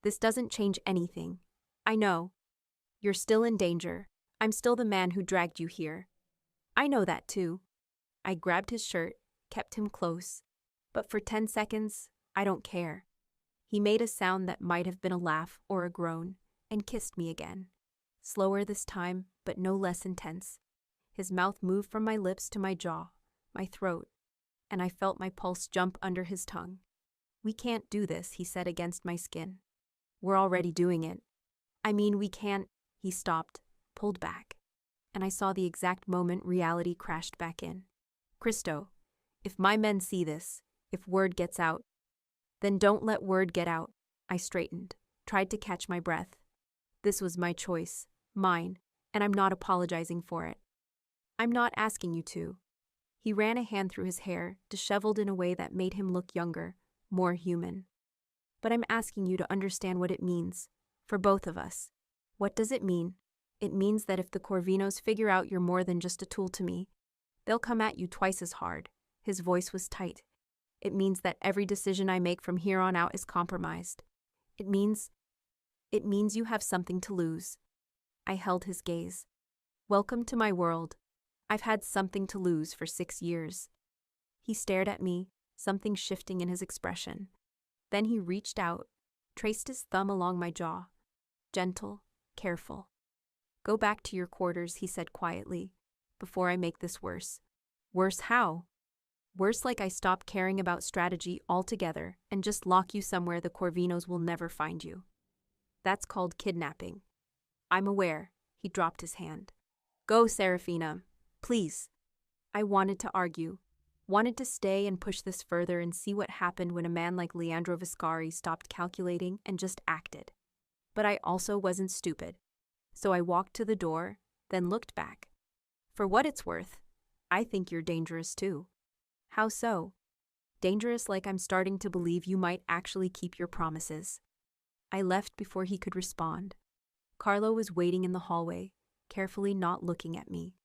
"This doesn't change anything. I know. You're still in danger. I'm still the man who dragged you here. I know that too." I grabbed his shirt, kept him close. But for 10 seconds, I don't care. He made a sound that might have been a laugh or a groan, and kissed me again. Slower this time, but no less intense. His mouth moved from my lips to my jaw, my throat, and I felt my pulse jump under his tongue. "We can't do this," he said against my skin. "We're already doing it." We can't." He stopped, pulled back, and I saw the exact moment reality crashed back in. "Cristo, if my men see this, if word gets out." "Then don't let word get out." I straightened, tried to catch my breath. This was my choice, mine, and I'm not apologizing for it. "I'm not asking you to." He ran a hand through his hair, disheveled in a way that made him look younger, more human. "But I'm asking you to understand what it means, for both of us." "What does it mean?" "It means that if the Corvinos figure out you're more than just a tool to me, they'll come at you twice as hard. His voice was tight. It means that every decision I make from here on out is compromised. It means you have something to lose. I held his gaze. Welcome to my world. I've had something to lose for 6 years. He stared at me, something shifting in his expression. Then he reached out, traced his thumb along my jaw. Gentle, careful. Go back to your quarters, he said quietly, before I make this worse. Worse how? Worse like I stop caring about strategy altogether and just lock you somewhere the Corvinos will never find you. That's called kidnapping. I'm aware. He dropped his hand. Go, Serafina. Please. I wanted to argue, wanted to stay and push this further and see what happened when a man like Leandro Viscari stopped calculating and just acted. But I also wasn't stupid. So I walked to the door, then looked back. For what it's worth, I think you're dangerous too. How so? Dangerous like I'm starting to believe you might actually keep your promises. I left before he could respond. Carlo was waiting in the hallway, carefully not looking at me.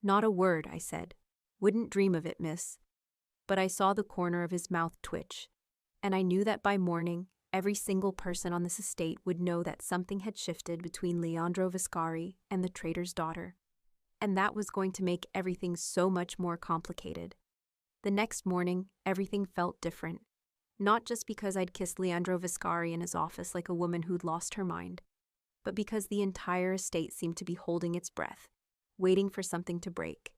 Not a word, I said. Wouldn't dream of it, miss. But I saw the corner of his mouth twitch, and I knew that by morning, every single person on this estate would know that something had shifted between Leandro Viscari and the trader's daughter. And that was going to make everything so much more complicated. The next morning, everything felt different. Not just because I'd kissed Leandro Viscari in his office like a woman who'd lost her mind, but because the entire estate seemed to be holding its breath, waiting for something to break.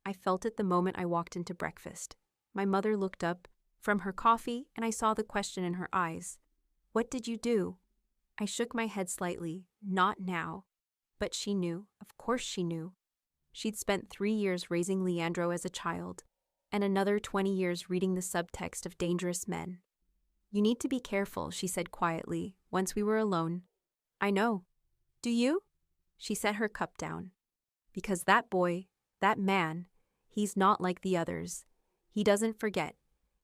I felt it the moment I walked into breakfast. My mother looked up from her coffee, and I saw the question in her eyes. What did you do? I shook my head slightly. Not now. But she knew. Of course she knew. She'd spent 3 years raising Leandro as a child, and another 20 years reading the subtext of dangerous men. You need to be careful, she said quietly, once we were alone. I know. Do you? She set her cup down. Because that boy, that man, he's not like the others. He doesn't forget.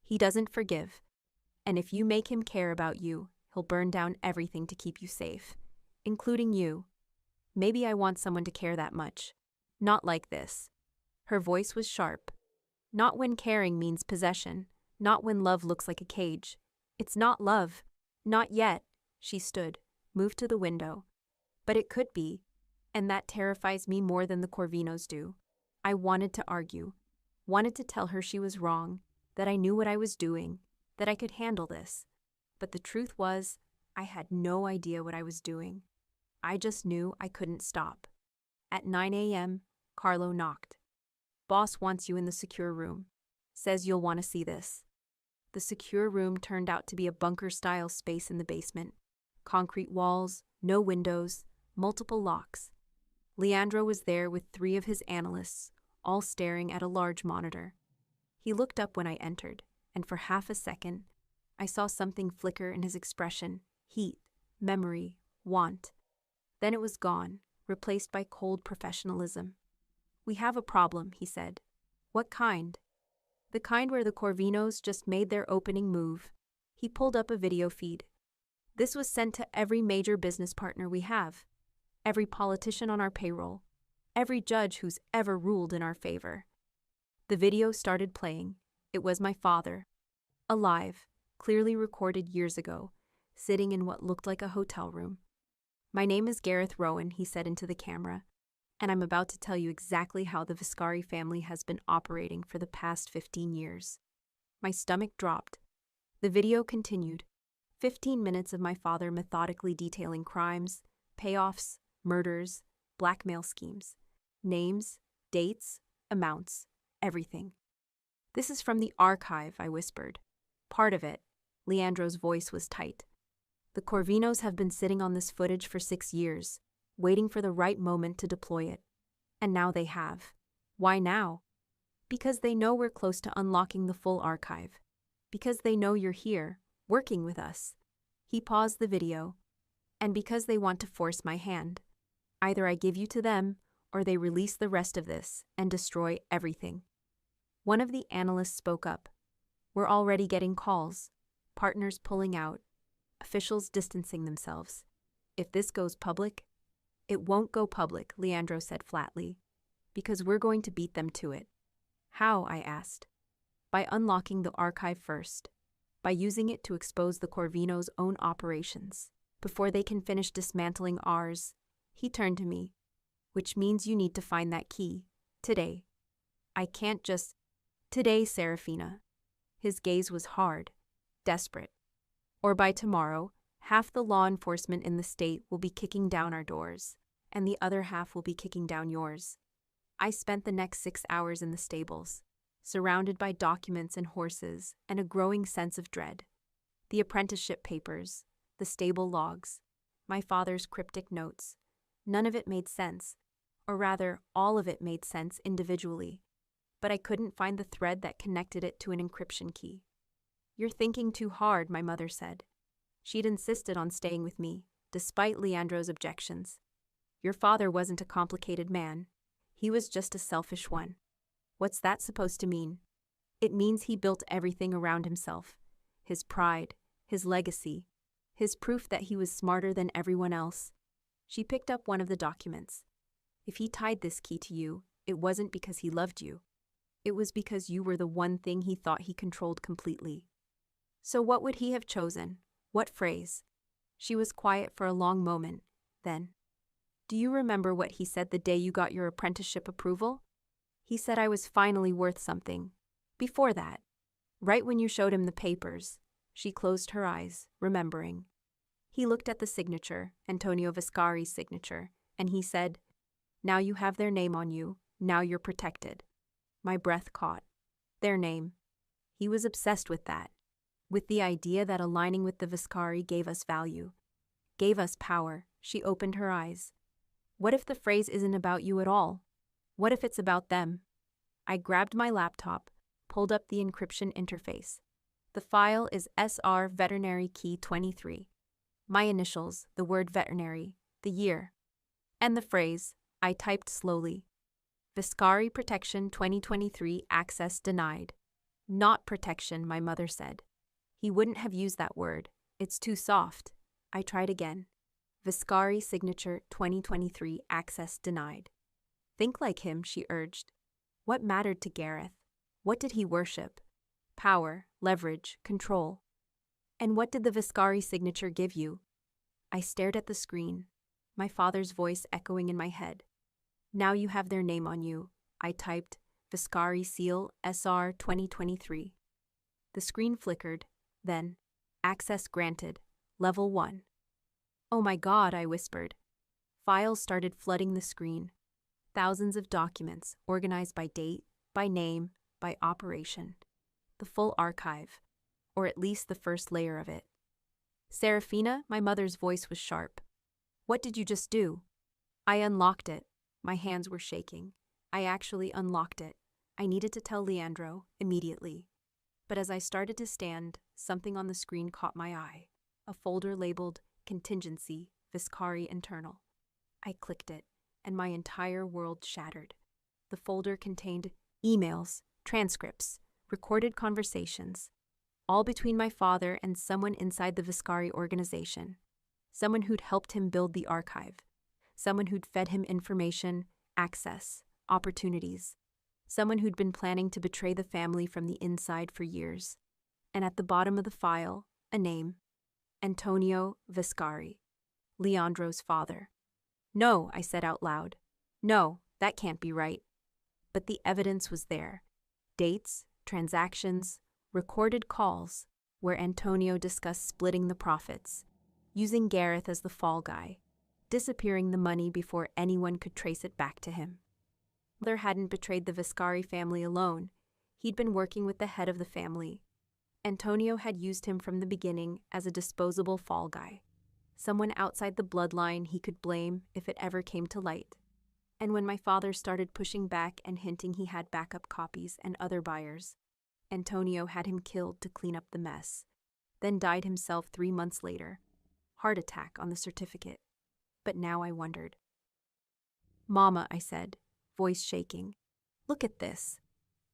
He doesn't forgive. And if you make him care about you, he'll burn down everything to keep you safe, including you. Maybe I want someone to care that much. Not like this. Her voice was sharp. Not when caring means possession. Not when love looks like a cage. It's not love. Not yet. She stood, moved to the window. But it could be, and that terrifies me more than the Corvinos do. I wanted to argue, wanted to tell her she was wrong, that I knew what I was doing, that I could handle this. But the truth was, I had no idea what I was doing. I just knew I couldn't stop. At 9 a.m., Carlo knocked. Boss wants you in the secure room. Says you'll want to see this. The secure room turned out to be a bunker-style space in the basement. Concrete walls, no windows, multiple locks. Leandro was there with 3 of his analysts, all staring at a large monitor. He looked up when I entered, and for half a second, I saw something flicker in his expression, heat, memory, want. Then it was gone, replaced by cold professionalism. We have a problem, he said. What kind? The kind where the Corvinos just made their opening move. He pulled up a video feed. This was sent to every major business partner we have, every politician on our payroll, every judge who's ever ruled in our favor. The video started playing. It was my father, alive, clearly recorded years ago, sitting in what looked like a hotel room. My name is Gareth Rowan, he said into the camera, and I'm about to tell you exactly how the Viscari family has been operating for the past 15 years. My stomach dropped. The video continued. 15 minutes of my father methodically detailing crimes, payoffs, murders, blackmail schemes, names, dates, amounts, everything. This is from the archive, I whispered. Part of it. Leandro's voice was tight. The Corvinos have been sitting on this footage for 6 years, waiting for the right moment to deploy it. And now they have. Why now? Because they know we're close to unlocking the full archive. Because they know you're here, working with us. He paused the video. And because they want to force my hand. Either I give you to them, or they release the rest of this and destroy everything. One of the analysts spoke up. We're already getting calls. Partners pulling out. Officials distancing themselves. If this goes public, it won't go public, Leandro said flatly, because we're going to beat them to it. How? I asked. By unlocking the archive first. By using it to expose the Corvino's own operations. Before they can finish dismantling ours, he turned to me. Which means you need to find that key. Today. I can't just... Today, Serafina. His gaze was hard. Desperate. Or by tomorrow, half the law enforcement in the state will be kicking down our doors, and the other half will be kicking down yours. I spent the next 6 hours in the stables, surrounded by documents and horses and a growing sense of dread. The apprenticeship papers, the stable logs, my father's cryptic notes. None of it made sense, or rather, all of it made sense individually, but I couldn't find the thread that connected it to an encryption key. "You're thinking too hard," my mother said. She'd insisted on staying with me, despite Leandro's objections. "Your father wasn't a complicated man. He was just a selfish one." What's that supposed to mean? It means he built everything around himself. His pride, his legacy, his proof that he was smarter than everyone else. She picked up one of the documents. If he tied this key to you, it wasn't because he loved you. It was because you were the one thing he thought he controlled completely. So what would he have chosen? What phrase? She was quiet for a long moment. Then, "Do you remember what he said the day you got your apprenticeship approval?" "He said I was finally worth something. Before that, right when you showed him the papers." She closed her eyes, remembering. "He looked at the signature, Antonio Viscari's signature, and he said, 'Now you have their name on you, now you're protected.'" My breath caught. Their name. He was obsessed with that. With the idea that aligning with the Viscari gave us value. Gave us power. She opened her eyes. "What if the phrase isn't about you at all? What if it's about them?" I grabbed my laptop, pulled up the encryption interface. The file is SR Veterinary Key 23. My initials, the word veterinary, the year. And the phrase, I typed slowly. "Viscari Protection 2023 access denied." "Not protection," my mother said. "He wouldn't have used that word. It's too soft." I tried again. "Viscari signature 2023 access denied." "Think like him," she urged. What mattered to Gareth? What did he worship? Power, leverage, control. And what did the Viscari signature give you? I stared at the screen, my father's voice echoing in my head. "Now you have their name on you." I typed, "Viscari seal SR 2023. The screen flickered, then, "Access granted, level 1. "Oh my God," I whispered. Files started flooding the screen. Thousands of documents, organized by date, by name, by operation. The full archive, or at least the first layer of it. "Serafina," my mother's voice was sharp. "What did you just do?" I unlocked it. My hands were shaking. I actually unlocked it. I needed to tell Leandro, immediately. But as I started to stand, something on the screen caught my eye. A folder labeled Contingency, Viscari Internal. I clicked it, and my entire world shattered. The folder contained emails, transcripts, recorded conversations, all between my father and someone inside the Viscari organization. Someone who'd helped him build the archive. Someone who'd fed him information, access, opportunities. Someone who'd been planning to betray the family from the inside for years. And at the bottom of the file, a name. Antonio Viscari, Leandro's father. "No," I said out loud. "No, that can't be right." But the evidence was there. Dates, transactions, recorded calls, where Antonio discussed splitting the profits, using Gareth as the fall guy, disappearing the money before anyone could trace it back to him. Mother hadn't betrayed the Viscari family alone. He'd been working with the head of the family. Antonio had used him from the beginning as a disposable fall guy, someone outside the bloodline he could blame if it ever came to light. And when my father started pushing back and hinting he had backup copies and other buyers, Antonio had him killed to clean up the mess, then died himself 3 months later. Heart attack on the certificate. But now I wondered. "Mama," I said, voice shaking, "look at this."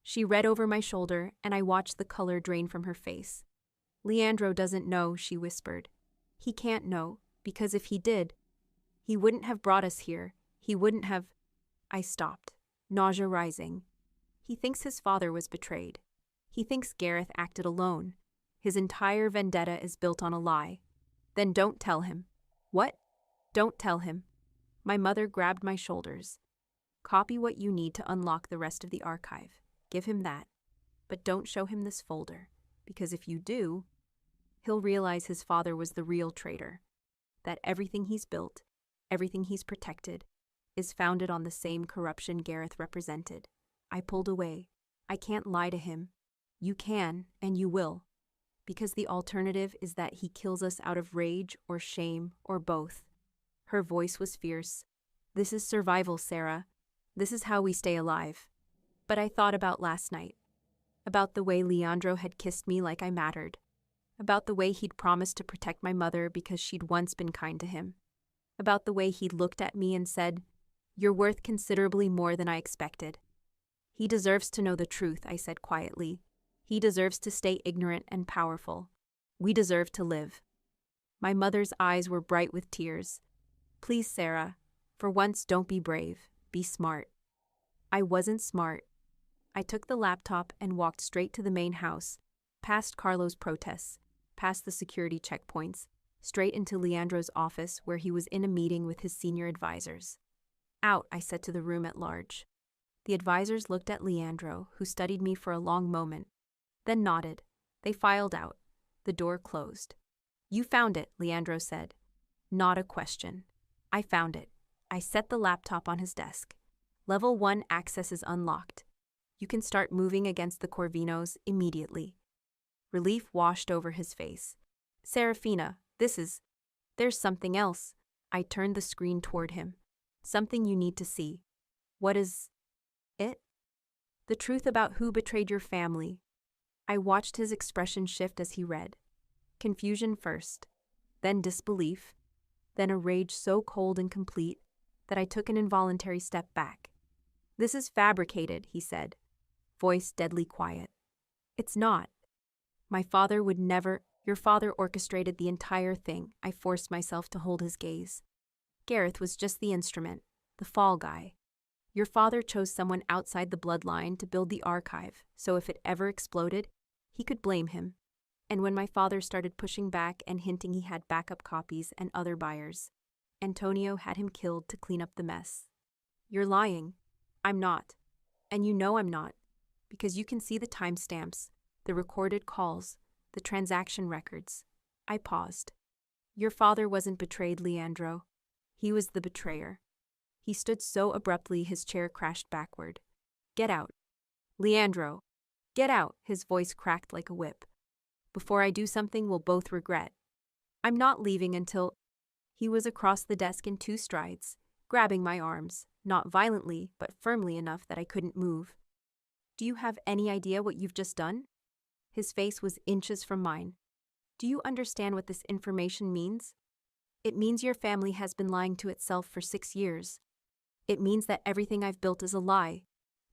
She read over my shoulder, and I watched the color drain from her face. "Leandro doesn't know," she whispered. "He can't know, because if he did, he wouldn't have brought us here. He wouldn't have—" I stopped, nausea rising. "He thinks his father was betrayed. He thinks Gareth acted alone. His entire vendetta is built on a lie. Then don't tell him. What? Don't tell him. My mother grabbed my shoulders. Copy what you need to unlock the rest of the archive. Give him that. But don't show him this folder, because if you do, he'll realize his father was the real traitor. That everything he's built, everything he's protected, is founded on the same corruption Gareth represented. I pulled away. I can't lie to him. You can, and you will. Because the alternative is that he kills us out of rage or shame or both. Her voice was fierce. This is survival, Sarah. This is how we stay alive. But I thought about last night. About the way Leandro had kissed me like I mattered. About the way he'd promised to protect my mother because she'd once been kind to him. About the way he'd looked at me and said, "You're worth considerably more than I expected." He deserves to know the truth, I said quietly. He deserves to stay ignorant and powerful. We deserve to live. My mother's eyes were bright with tears. Please, Sarah, for once don't be brave, be smart. I wasn't smart. I took the laptop and walked straight to the main house, past Carlo's protests, past the security checkpoints, straight into Leandro's office where he was in a meeting with his senior advisors. Out, I said to the room at large. The advisors looked at Leandro, who studied me for a long moment, then nodded. They filed out. The door closed. You found it, Leandro said. Not a question. I found it. I set the laptop on his desk. Level 1 access is unlocked. You can start moving against the Corvinos immediately. Relief washed over his face. Serafina, there's something else. I turned the screen toward him. Something you need to see. What is it? The truth about who betrayed your family. I watched his expression shift as he read. Confusion first, then disbelief, then a rage so cold and complete that I took an involuntary step back. This is fabricated, he said, voice deadly quiet. It's not. My father would never. Your father orchestrated the entire thing. I forced myself to hold his gaze. Gareth was just the instrument, the fall guy. Your father chose someone outside the bloodline to build the archive, so if it ever exploded, he could blame him. And when my father started pushing back and hinting he had backup copies and other buyers, Antonio had him killed to clean up the mess. You're lying. I'm not. And you know I'm not, because you can see the timestamps, the recorded calls, the transaction records. I paused. Your father wasn't betrayed, Leandro. He was the betrayer. He stood so abruptly his chair crashed backward. Get out. Leandro. Get out, his voice cracked like a whip. Before I do something we'll both regret. I'm not leaving until... He was across the desk in 2 strides, grabbing my arms, not violently, but firmly enough that I couldn't move. Do you have any idea what you've just done? His face was inches from mine. Do you understand what this information means? It means your family has been lying to itself for 6 years. It means that everything I've built is a lie.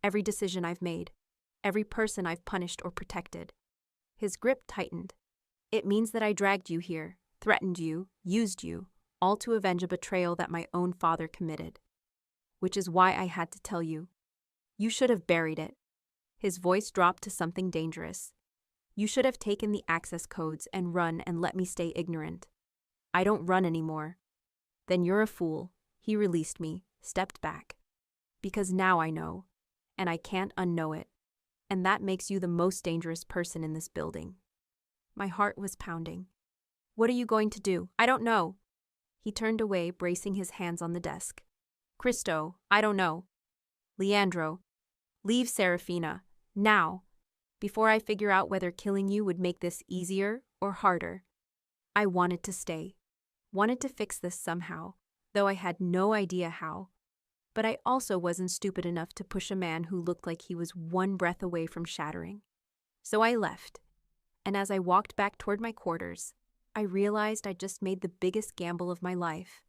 Every decision I've made. Every person I've punished or protected. His grip tightened. It means that I dragged you here, threatened you, used you, all to avenge a betrayal that my own father committed. Which is why I had to tell you. You should have buried it. His voice dropped to something dangerous. You should have taken the access codes and run and let me stay ignorant. I don't run anymore. Then you're a fool. He released me, stepped back. Because now I know, and I can't unknow it. And that makes you the most dangerous person in this building. My heart was pounding. What are you going to do? I don't know. He turned away, bracing his hands on the desk. Cristo, I don't know. Leandro, leave Serafina, now, before I figure out whether killing you would make this easier or harder. I wanted to stay, wanted to fix this somehow, though I had no idea how. But I also wasn't stupid enough to push a man who looked like he was one breath away from shattering. So I left, and as I walked back toward my quarters, I realized I'd just made the biggest gamble of my life.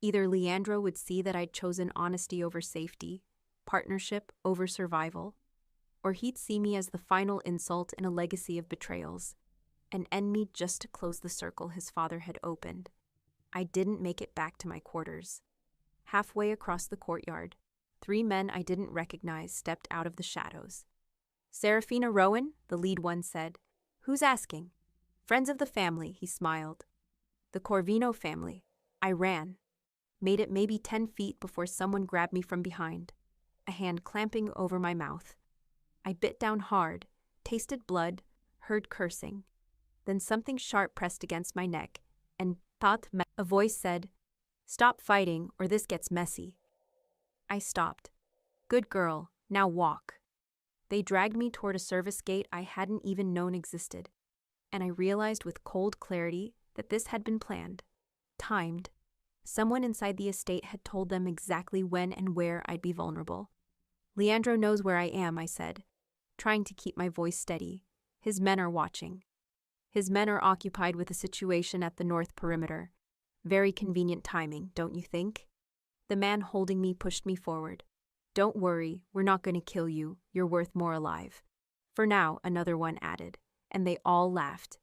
Either Leandro would see that I'd chosen honesty over safety, partnership over survival, or he'd see me as the final insult in a legacy of betrayals, and end me just to close the circle his father had opened. I didn't make it back to my quarters. Halfway across the courtyard, 3 men I didn't recognize stepped out of the shadows. Serafina Rowan, the lead one said. Who's asking? Friends of the family, he smiled. The Corvino family. I ran. Made it maybe 10 feet before someone grabbed me from behind, a hand clamping over my mouth. I bit down hard, tasted blood, heard cursing. Then something sharp pressed against my neck, and a voice said, Stop fighting or this gets messy. I stopped. Good girl, now walk. They dragged me toward a service gate I hadn't even known existed, and I realized with cold clarity that this had been planned, timed. Someone inside the estate had told them exactly when and where I'd be vulnerable. Leandro knows where I am, I said, trying to keep my voice steady. His men are watching. His men are occupied with a situation at the north perimeter. Very convenient timing, don't you think? The man holding me pushed me forward. Don't worry, we're not going to kill you. You're worth more alive. For now, another one added, and they all laughed.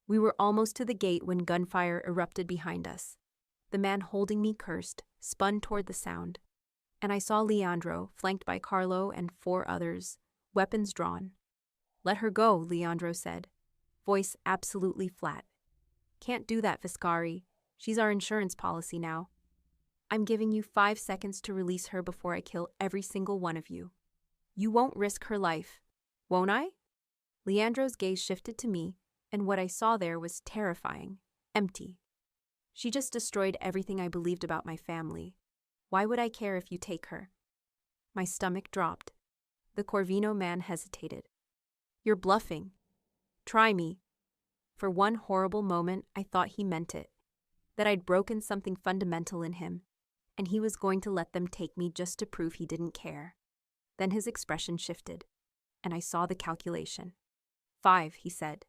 We were almost to the gate when gunfire erupted behind us. The man holding me cursed, spun toward the sound, and I saw Leandro, flanked by Carlo and 4 others, weapons drawn. Let her go, Leandro said, voice absolutely flat. Can't do that, Viscari. She's our insurance policy now. I'm giving you 5 seconds to release her before I kill every single one of you. You won't risk her life, won't I? Leandro's gaze shifted to me, and what I saw there was terrifying, empty. She just destroyed everything I believed about my family. Why would I care if you take her? My stomach dropped. The Corvino man hesitated. You're bluffing. Try me. For one horrible moment, I thought he meant it, that I'd broken something fundamental in him, and he was going to let them take me just to prove he didn't care. Then his expression shifted, and I saw the calculation. 5, he said.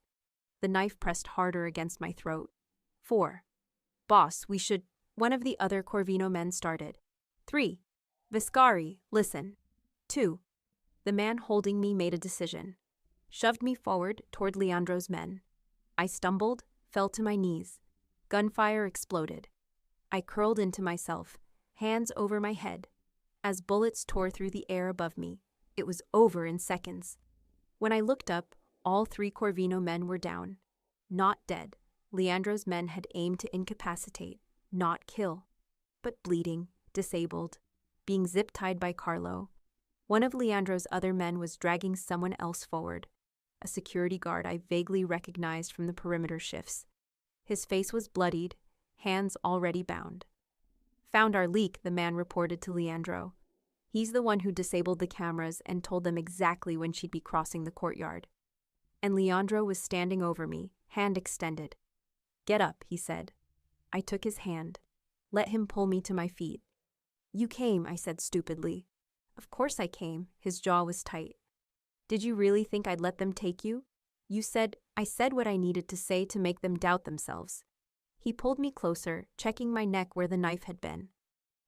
The knife pressed harder against my throat. 4. Boss, we should... One of the other Corvino men started. 3. Viscari, listen. 2. The man holding me made a decision. Shoved me forward toward Leandro's men. I stumbled, fell to my knees. Gunfire exploded. I curled into myself, hands over my head. As bullets tore through the air above me, it was over in seconds. When I looked up, all 3 Corvino men were down. Not dead. Leandro's men had aimed to incapacitate, not kill. But bleeding, disabled, being zip-tied by Carlo. One of Leandro's other men was dragging someone else forward, a security guard I vaguely recognized from the perimeter shifts. His face was bloodied, hands already bound. Found our leak, the man reported to Leandro. He's the one who disabled the cameras and told them exactly when she'd be crossing the courtyard. And Leandro was standing over me, hand extended. Get up, he said. I took his hand. Let him pull me to my feet. You came, I said stupidly. Of course I came. His jaw was tight. Did you really think I'd let them take you? I said what I needed to say to make them doubt themselves. He pulled me closer, checking my neck where the knife had been.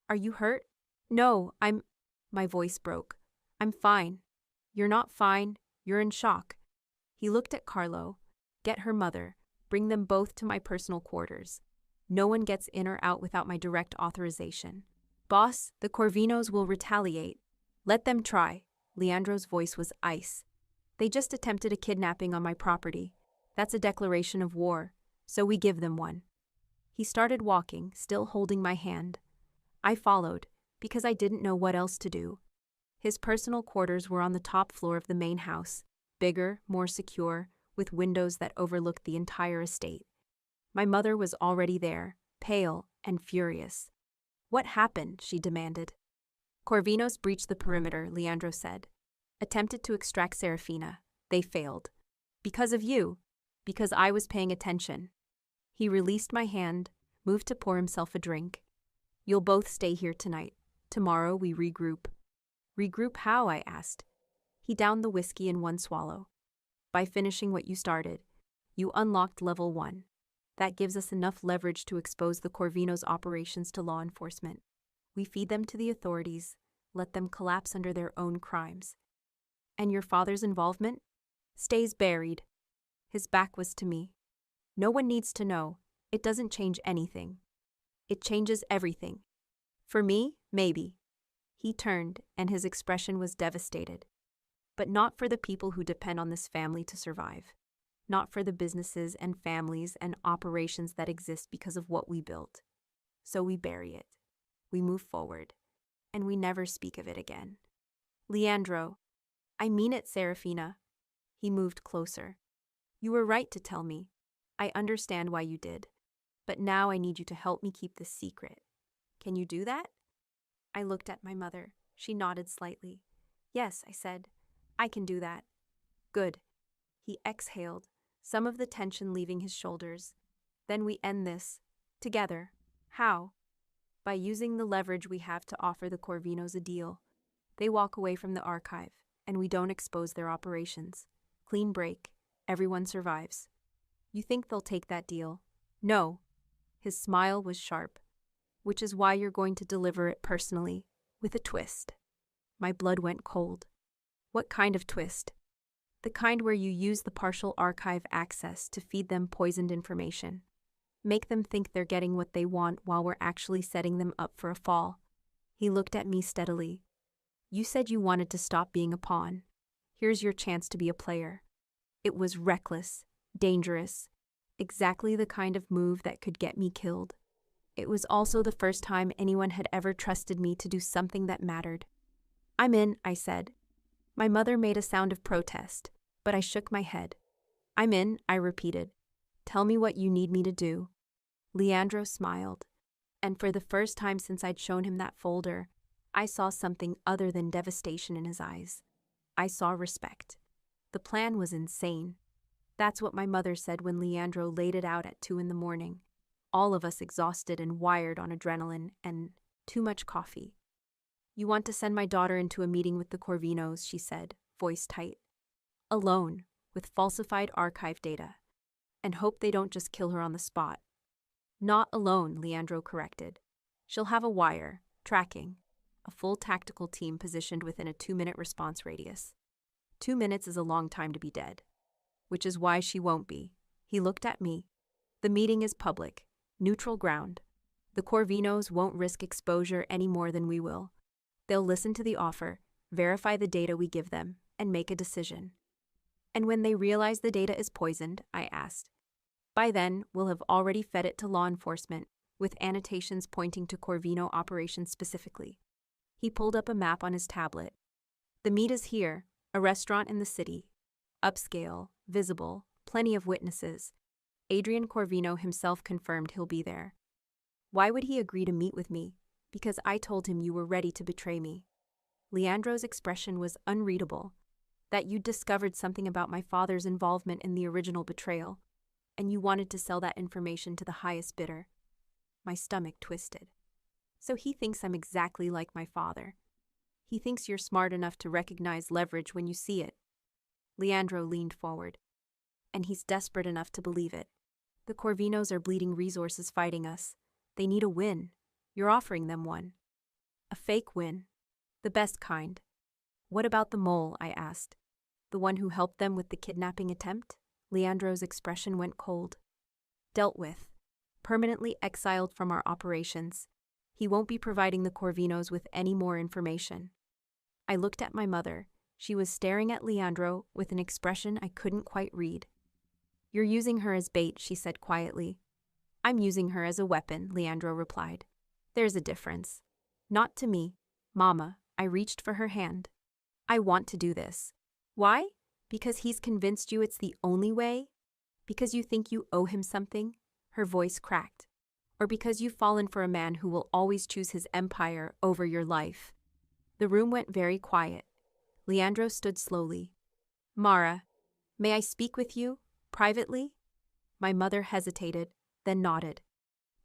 Are you hurt? No, My voice broke. I'm fine. You're not fine. You're in shock. He looked at Carlo. Get her mother. Bring them both to my personal quarters. No one gets in or out without my direct authorization. Boss, the Corvinos will retaliate. Let them try. Leandro's voice was ice. They just attempted a kidnapping on my property. That's a declaration of war, so we give them one. He started walking, still holding my hand. I followed, because I didn't know what else to do. His personal quarters were on the top floor of the main house, bigger, more secure, with windows that overlooked the entire estate. My mother was already there, pale and furious. What happened? She demanded. Corvinos breached the perimeter, Leandro said. Attempted to extract Serafina. They failed. Because of you. Because I was paying attention. He released my hand, moved to pour himself a drink. You'll both stay here tonight. Tomorrow we regroup. Regroup how? I asked. He downed the whiskey in one swallow. By finishing what you started. You unlocked level 1. That gives us enough leverage to expose the Corvinos' operations to law enforcement. We feed them to the authorities, let them collapse under their own crimes. And your father's involvement? Stays buried. His back was to me. No one needs to know. It doesn't change anything. It changes everything. For me, maybe. He turned, and his expression was devastated. But not for the people who depend on this family to survive. Not for the businesses and families and operations that exist because of what we built. So we bury it. We move forward. And we never speak of it again. Leandro, I mean it, Serafina. He moved closer. You were right to tell me. I understand why you did. But now I need you to help me keep this secret. Can you do that? I looked at my mother. She nodded slightly. Yes, I said. I can do that. Good. He exhaled, some of the tension leaving his shoulders. Then we end this. Together. How? By using the leverage we have to offer the Corvinos a deal. They walk away from the archive, and we don't expose their operations. Clean break. Everyone survives. You think they'll take that deal? No. His smile was sharp. Which is why you're going to deliver it personally, with a twist. My blood went cold. What kind of twist? The kind where you use the partial archive access to feed them poisoned information. Make them think they're getting what they want while we're actually setting them up for a fall. He looked at me steadily. You said you wanted to stop being a pawn. Here's your chance to be a player. It was reckless, dangerous, exactly the kind of move that could get me killed. It was also the first time anyone had ever trusted me to do something that mattered. I'm in, I said. My mother made a sound of protest, but I shook my head. I'm in, I repeated. Tell me what you need me to do. Leandro smiled, and for the first time since I'd shown him that folder, I saw something other than devastation in his eyes. I saw respect. The plan was insane. That's what my mother said when Leandro laid it out at 2 a.m, all of us exhausted and wired on adrenaline and too much coffee. You want to send my daughter into a meeting with the Corvinos, she said, voice tight. Alone, with falsified archive data, and hope they don't just kill her on the spot. Not alone, Leandro corrected. She'll have a wire, tracking, a full tactical team positioned within a 2-minute response radius. 2 minutes is a long time to be dead. Which is why she won't be. He looked at me. The meeting is public, neutral ground. The Corvinos won't risk exposure any more than we will. They'll listen to the offer, verify the data we give them, and make a decision. And when they realize the data is poisoned, I asked, by then we'll have already fed it to law enforcement, with annotations pointing to Corvino operations specifically. He pulled up a map on his tablet. The meet is here, a restaurant in the city. Upscale, visible, plenty of witnesses. Adrian Corvino himself confirmed he'll be there. Why would he agree to meet with me? Because I told him you were ready to betray me. Leandro's expression was unreadable, that you'd discovered something about my father's involvement in the original betrayal, and you wanted to sell that information to the highest bidder. My stomach twisted. So he thinks I'm exactly like my father. He thinks you're smart enough to recognize leverage when you see it. Leandro leaned forward. And he's desperate enough to believe it. The Corvinos are bleeding resources fighting us. They need a win. You're offering them one. A fake win. The best kind. What about the mole, I asked. The one who helped them with the kidnapping attempt? Leandro's expression went cold. Dealt with. Permanently exiled from our operations. He won't be providing the Corvinos with any more information. I looked at my mother. She was staring at Leandro with an expression I couldn't quite read. You're using her as bait, she said quietly. I'm using her as a weapon, Leandro replied. There's a difference. Not to me. Mama, I reached for her hand. I want to do this. Why? Because he's convinced you it's the only way? Because you think you owe him something? Her voice cracked. Or because you've fallen for a man who will always choose his empire over your life? The room went very quiet. Leandro stood slowly. Mara, may I speak with you, privately? My mother hesitated, then nodded.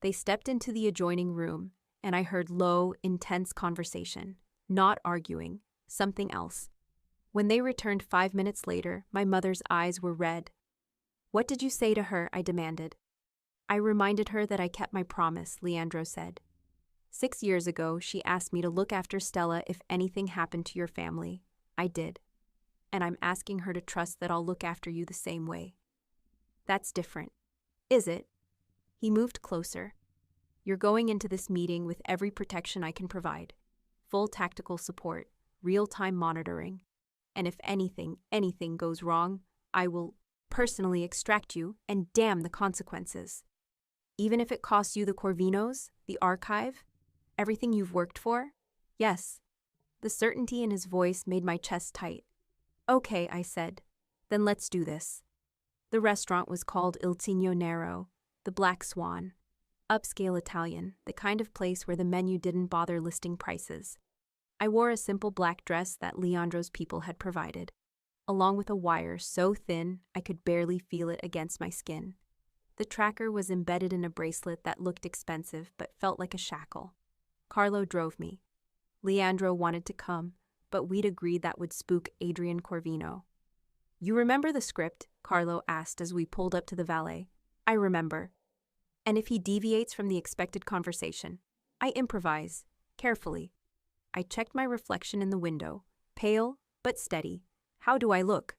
They stepped into the adjoining room, and I heard low, intense conversation. Not arguing, something else. When they returned 5 minutes later, my mother's eyes were red. What did you say to her? I demanded. I reminded her that I kept my promise, Leandro said. 6 years ago, she asked me to look after Stella if anything happened to your family. I did. And I'm asking her to trust that I'll look after you the same way. That's different. Is it? He moved closer. You're going into this meeting with every protection I can provide. Full tactical support, real-time monitoring. And if anything goes wrong, I will personally extract you and damn the consequences. Even if it costs you the Corvinos, the archive, everything you've worked for? Yes. The certainty in his voice made my chest tight. Okay, I said. Then let's do this. The restaurant was called Il Tigno Nero, the Black Swan. Upscale Italian, the kind of place where the menu didn't bother listing prices. I wore a simple black dress that Leandro's people had provided, along with a wire so thin I could barely feel it against my skin. The tracker was embedded in a bracelet that looked expensive but felt like a shackle. Carlo drove me. Leandro wanted to come, but we'd agreed that would spook Adrian Corvino. You remember the script? Carlo asked as we pulled up to the valet. I remember. And if he deviates from the expected conversation, I improvise, carefully. I checked my reflection in the window, pale but steady. How do I look?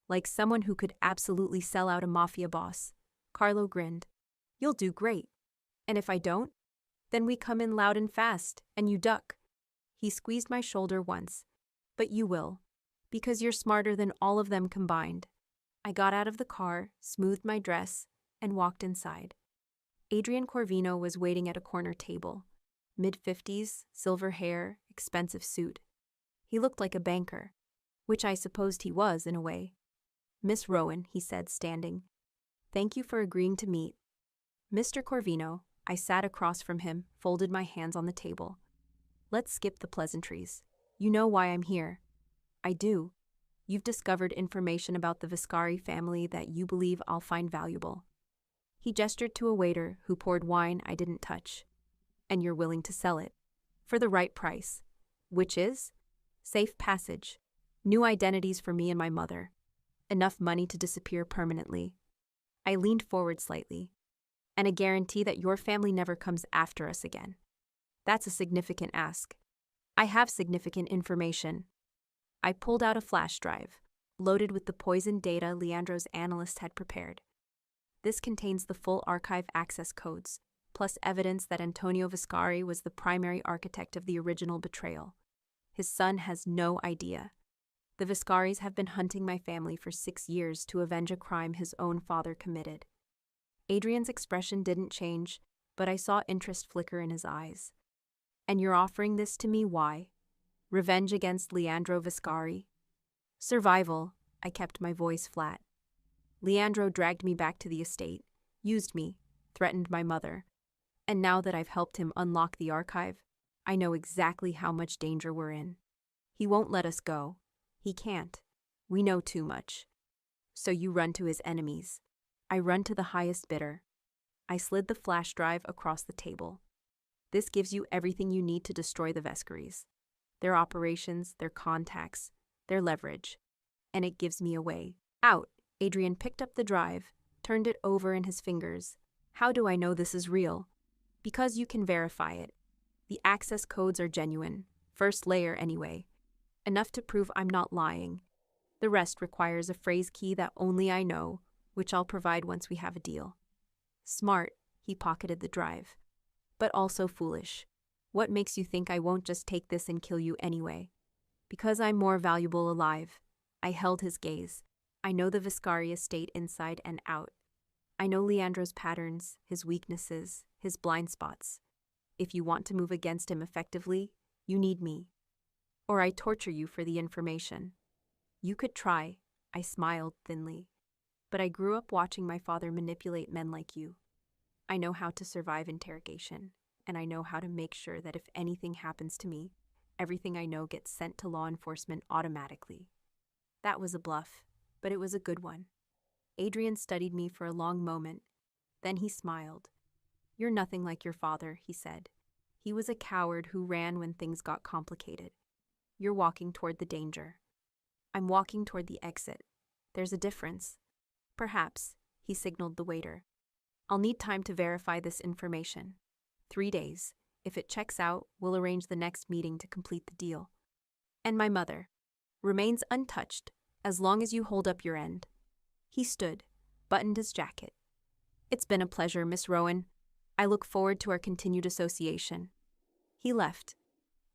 Like someone who could absolutely sell out a mafia boss. Carlo grinned. You'll do great. And if I don't? Then we come in loud and fast, and you duck. He squeezed my shoulder once. But you will, because you're smarter than all of them combined. I got out of the car, smoothed my dress, and walked inside. Adrian Corvino was waiting at a corner table. Mid-50s, silver hair, expensive suit. He looked like a banker, which I supposed he was in a way. Miss Rowan, he said, standing. Thank you for agreeing to meet. Mr. Corvino, I sat across from him, folded my hands on the table. Let's skip the pleasantries. You know why I'm here. I do. You've discovered information about the Viscari family that you believe I'll find valuable. He gestured to a waiter who poured wine I didn't touch. And you're willing to sell it. For the right price. Which is? Safe passage. New identities for me and my mother. Enough money to disappear permanently. I leaned forward slightly. And a guarantee that your family never comes after us again. That's a significant ask. I have significant information. I pulled out a flash drive, loaded with the poisoned data Leandro's analyst had prepared. This contains the full archive access codes, plus evidence that Antonio Viscari was the primary architect of the original betrayal. His son has no idea. The Viscaris have been hunting my family for 6 years to avenge a crime his own father committed. Adrian's expression didn't change, but I saw interest flicker in his eyes. And you're offering this to me, why? Revenge against Leandro Viscari? Survival, I kept my voice flat. Leandro dragged me back to the estate, used me, threatened my mother. And now that I've helped him unlock the archive, I know exactly how much danger we're in. He won't let us go. He can't. We know too much. So you run to his enemies. I run to the highest bidder. I slid the flash drive across the table. This gives you everything you need to destroy the Viscaris. Their operations, their contacts, their leverage. And it gives me a way out. Adrian picked up the drive, turned it over in his fingers. How do I know this is real? Because you can verify it. The access codes are genuine, first layer anyway. Enough to prove I'm not lying. The rest requires a phrase key that only I know, which I'll provide once we have a deal. Smart, he pocketed the drive. But also foolish. What makes you think I won't just take this and kill you anyway? Because I'm more valuable alive. I held his gaze. I know the Viscari estate inside and out. I know Leandro's patterns, his weaknesses, his blind spots. If you want to move against him effectively, you need me. Or I torture you for the information. You could try, I smiled thinly. But I grew up watching my father manipulate men like you. I know how to survive interrogation, and I know how to make sure that if anything happens to me, everything I know gets sent to law enforcement automatically. That was a bluff, but it was a good one. Adrian studied me for a long moment. Then he smiled. You're nothing like your father, he said. He was a coward who ran when things got complicated. You're walking toward the danger. I'm walking toward the exit. There's a difference. Perhaps, he signaled the waiter. I'll need time to verify this information. 3 days. If it checks out, we'll arrange the next meeting to complete the deal. And my mother remains untouched, as long as you hold up your end. He stood, buttoned his jacket. It's been a pleasure, Miss Rowan. I look forward to our continued association. He left.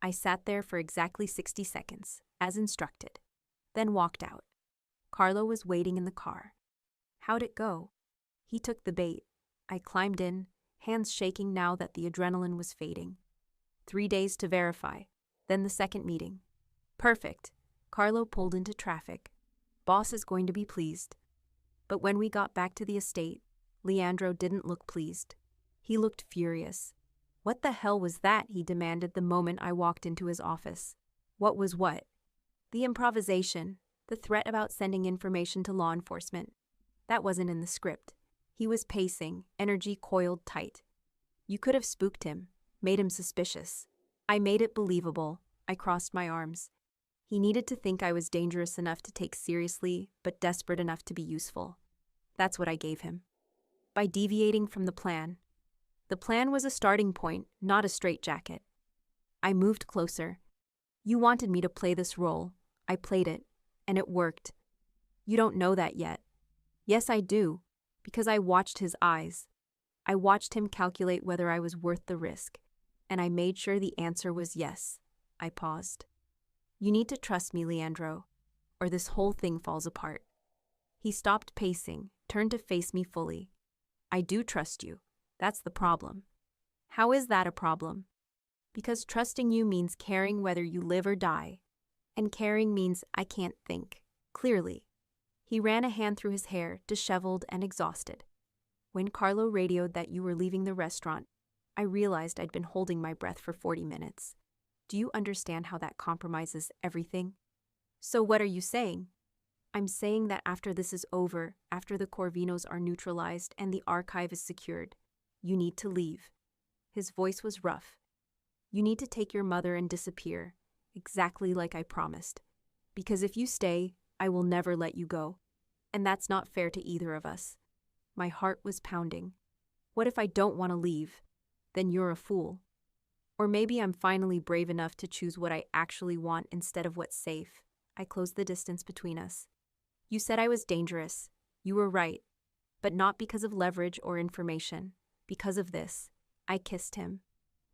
I sat there for exactly 60 seconds, as instructed. then walked out. Carlo was waiting in the car. How'd it go? He took the bait. I climbed in, hands shaking now that the adrenaline was fading. 3 days to verify, then the second meeting. Perfect. Carlo pulled into traffic. Boss is going to be pleased. But when we got back to the estate, Leandro didn't look pleased. He looked furious. What the hell was that? He demanded the moment I walked into his office. What was what? The improvisation, the threat about sending information to law enforcement. That wasn't in the script. He was pacing, energy coiled tight. You could have spooked him, made him suspicious. I made it believable. I crossed my arms. He needed to think I was dangerous enough to take seriously, but desperate enough to be useful. That's what I gave him. By deviating from the plan. The plan was a starting point, not a straitjacket. I moved closer. You wanted me to play this role. I played it, and it worked. You don't know that yet. Yes, I do, because I watched his eyes. I watched him calculate whether I was worth the risk, and I made sure the answer was yes. I paused. You need to trust me, Leandro, or this whole thing falls apart. He stopped pacing, turned to face me fully. I do trust you. That's the problem. How is that a problem? Because trusting you means caring whether you live or die. And caring means I can't think clearly. He ran a hand through his hair, disheveled and exhausted. When Carlo radioed that you were leaving the restaurant, I realized I'd been holding my breath for 40 minutes. Do you understand how that compromises everything? So what are you saying? I'm saying that after this is over, after the Corvinos are neutralized and the archive is secured, you need to leave. His voice was rough. You need to take your mother and disappear, exactly like I promised. Because if you stay, I will never let you go. And that's not fair to either of us. My heart was pounding. What if I don't want to leave? Then you're a fool. Or maybe I'm finally brave enough to choose what I actually want instead of what's safe. I closed the distance between us. You said I was dangerous. You were right. But not because of leverage or information. Because of this. I kissed him.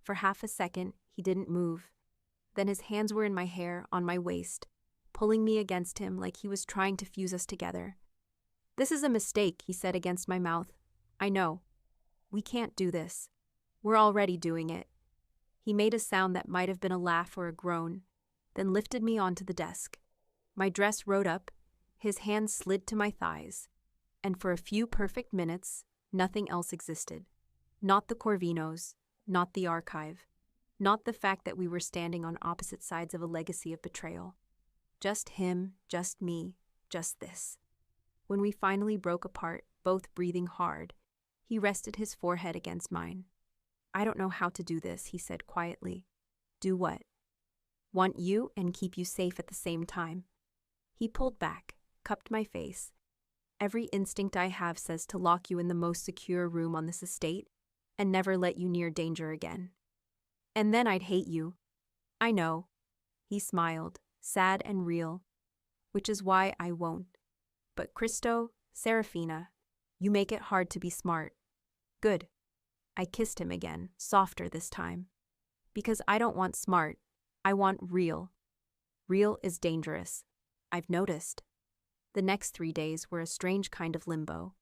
For half a second, he didn't move. Then his hands were in my hair, on my waist, pulling me against him like he was trying to fuse us together. This is a mistake, he said against my mouth. I know. We can't do this. We're already doing it. He made a sound that might have been a laugh or a groan, then lifted me onto the desk. My dress rode up, his hands slid to my thighs, and for a few perfect minutes, nothing else existed. Not the Corvinos, not the archive, not the fact that we were standing on opposite sides of a legacy of betrayal. Just him, just me, just this. When we finally broke apart, both breathing hard, he rested his forehead against mine. I don't know how to do this, he said quietly. Do what? Want you and keep you safe at the same time. He pulled back, cupped my face. Every instinct I have says to lock you in the most secure room on this estate and never let you near danger again. And then I'd hate you. I know. He smiled, sad and real, which is why I won't. But Cristo, Serafina, you make it hard to be smart. Good. I kissed him again, softer this time. Because I don't want smart, I want real. Real is dangerous. I've noticed. The next 3 days were a strange kind of limbo.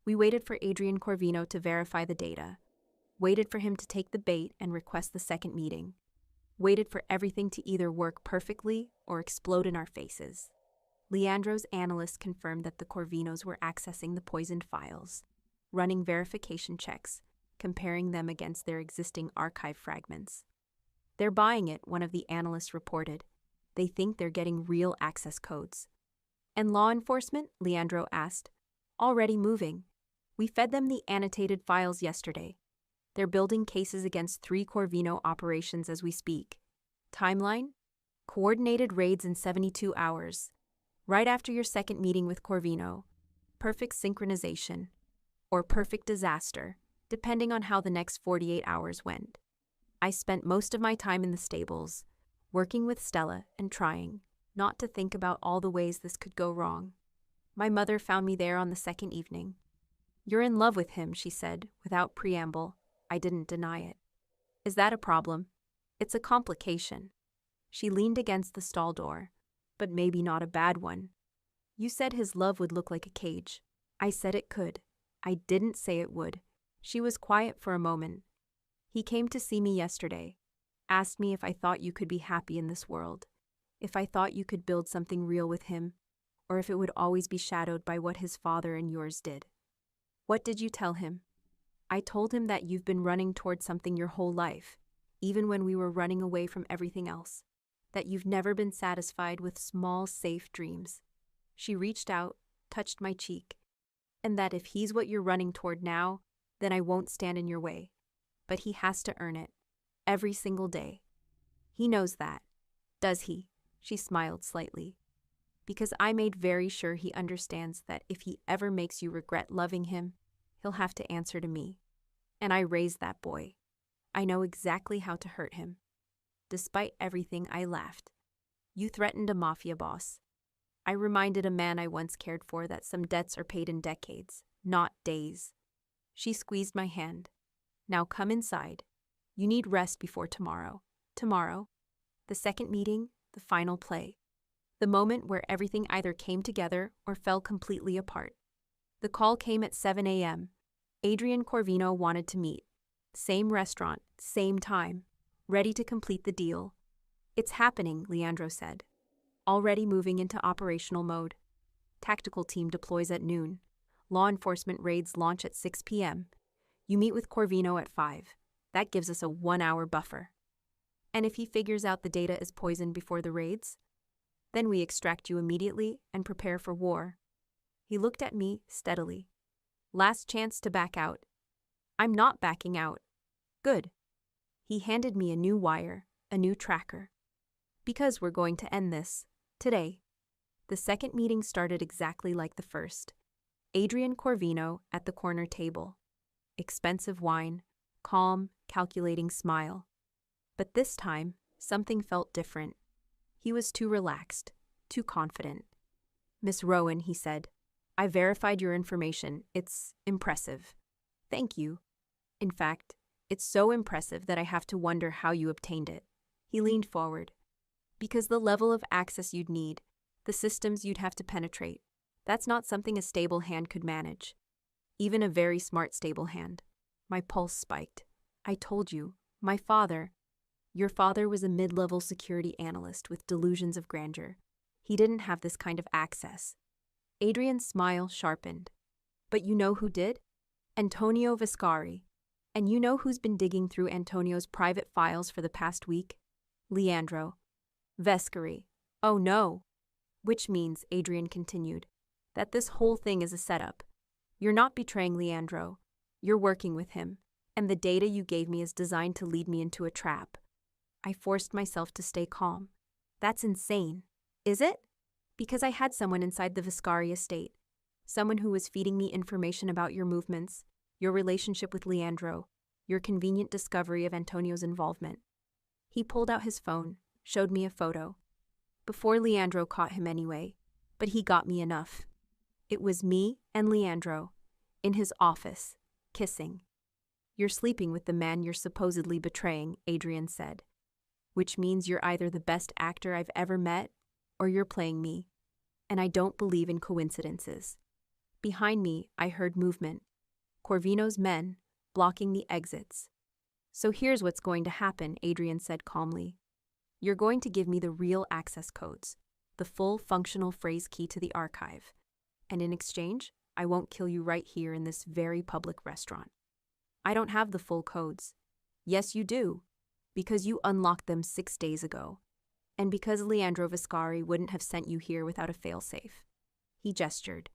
We waited for Adrian Corvino to verify the data. Waited for him to take the bait and request the second meeting. Waited for everything to either work perfectly or explode in our faces. Leandro's analysts confirmed that the Corvinos were accessing the poisoned files, running verification checks, comparing them against their existing archive fragments. They're buying it, one of the analysts reported. They think they're getting real access codes. And law enforcement? Leandro asked. Already moving. We fed them the annotated files yesterday. They're building cases against 3 Corvino operations as we speak. Timeline? Coordinated raids in 72 hours. Right after your second meeting with Corvino. Perfect synchronization. Or perfect disaster, depending on how the next 48 hours went. I spent most of my time in the stables, working with Stella and trying not to think about all the ways this could go wrong. My mother found me there on the second evening. You're in love with him, she said, without preamble. I didn't deny it. Is that a problem? It's a complication. She leaned against the stall door. but maybe not a bad one. You said his love would look like a cage. I said it could. I didn't say it would. She was quiet for a moment. He came to see me yesterday, asked me if I thought you could be happy in this world, if I thought you could build something real with him, or if it would always be shadowed by what his father and yours did. What did you tell him? I told him that you've been running toward something your whole life, even when we were running away from everything else, that you've never been satisfied with small, safe dreams. She reached out, touched my cheek, and that if he's what you're running toward now, then I won't stand in your way. But he has to earn it, every single day. He knows that, does he? She smiled slightly. Because I made very sure he understands that if he ever makes you regret loving him, he'll have to answer to me. And I raised that boy. I know exactly how to hurt him. Despite everything, I laughed. You threatened a mafia boss. I reminded a man I once cared for that some debts are paid in decades, not days. She squeezed my hand. Now come inside. You need rest before tomorrow. Tomorrow. The second meeting, the final play. The moment where everything either came together or fell completely apart. The call came at 7 a.m. Adrian Corvino wanted to meet. Same restaurant, same time. Ready to complete the deal. It's happening, Leandro said. Already moving into operational mode. Tactical team deploys at noon. Law enforcement raids launch at 6 p.m. You meet with Corvino at 5. That gives us a 1-hour buffer. And if he figures out the data is poisoned before the raids? Then we extract you immediately and prepare for war. He looked at me steadily. Last chance to back out. I'm not backing out. Good. He handed me a new wire, a new tracker. Because we're going to end this. Today. The second meeting started exactly like the first. Adrian Corvino at the corner table. Expensive wine, calm, calculating smile. But this time, something felt different. He was too relaxed, too confident. Miss Rowan, he said, I verified your information. It's impressive. Thank you. In fact, it's so impressive that I have to wonder how you obtained it. He leaned forward. Because the level of access you'd need, the systems you'd have to penetrate, that's not something a stable hand could manage. Even a very smart stable hand. My pulse spiked. I told you, your father was a mid-level security analyst with delusions of grandeur. He didn't have this kind of access. Adrian's smile sharpened. But you know who did? Antonio Viscari. And you know who's been digging through Antonio's private files for the past week? Leandro. Vescari. Oh no. Which means, Adrian continued, that this whole thing is a setup. You're not betraying Leandro. You're working with him. And the data you gave me is designed to lead me into a trap. I forced myself to stay calm. That's insane. Is it? Because I had someone inside the Viscari estate. Someone who was feeding me information about your movements, your relationship with Leandro, your convenient discovery of Antonio's involvement. He pulled out his phone, showed me a photo. Before Leandro caught him anyway, but he got me enough. It was me and Leandro, in his office, kissing. You're sleeping with the man you're supposedly betraying, Adrian said. Which means you're either the best actor I've ever met, or you're playing me. And I don't believe in coincidences. Behind me, I heard movement. Corvino's men, blocking the exits. So here's what's going to happen, Adrian said calmly. You're going to give me the real access codes, the full functional phrase key to the archive. And in exchange, I won't kill you right here in this very public restaurant. I don't have the full codes. Yes, you do. Because you unlocked them 6 days ago, and because Leandro Viscari wouldn't have sent you here without a failsafe. He gestured,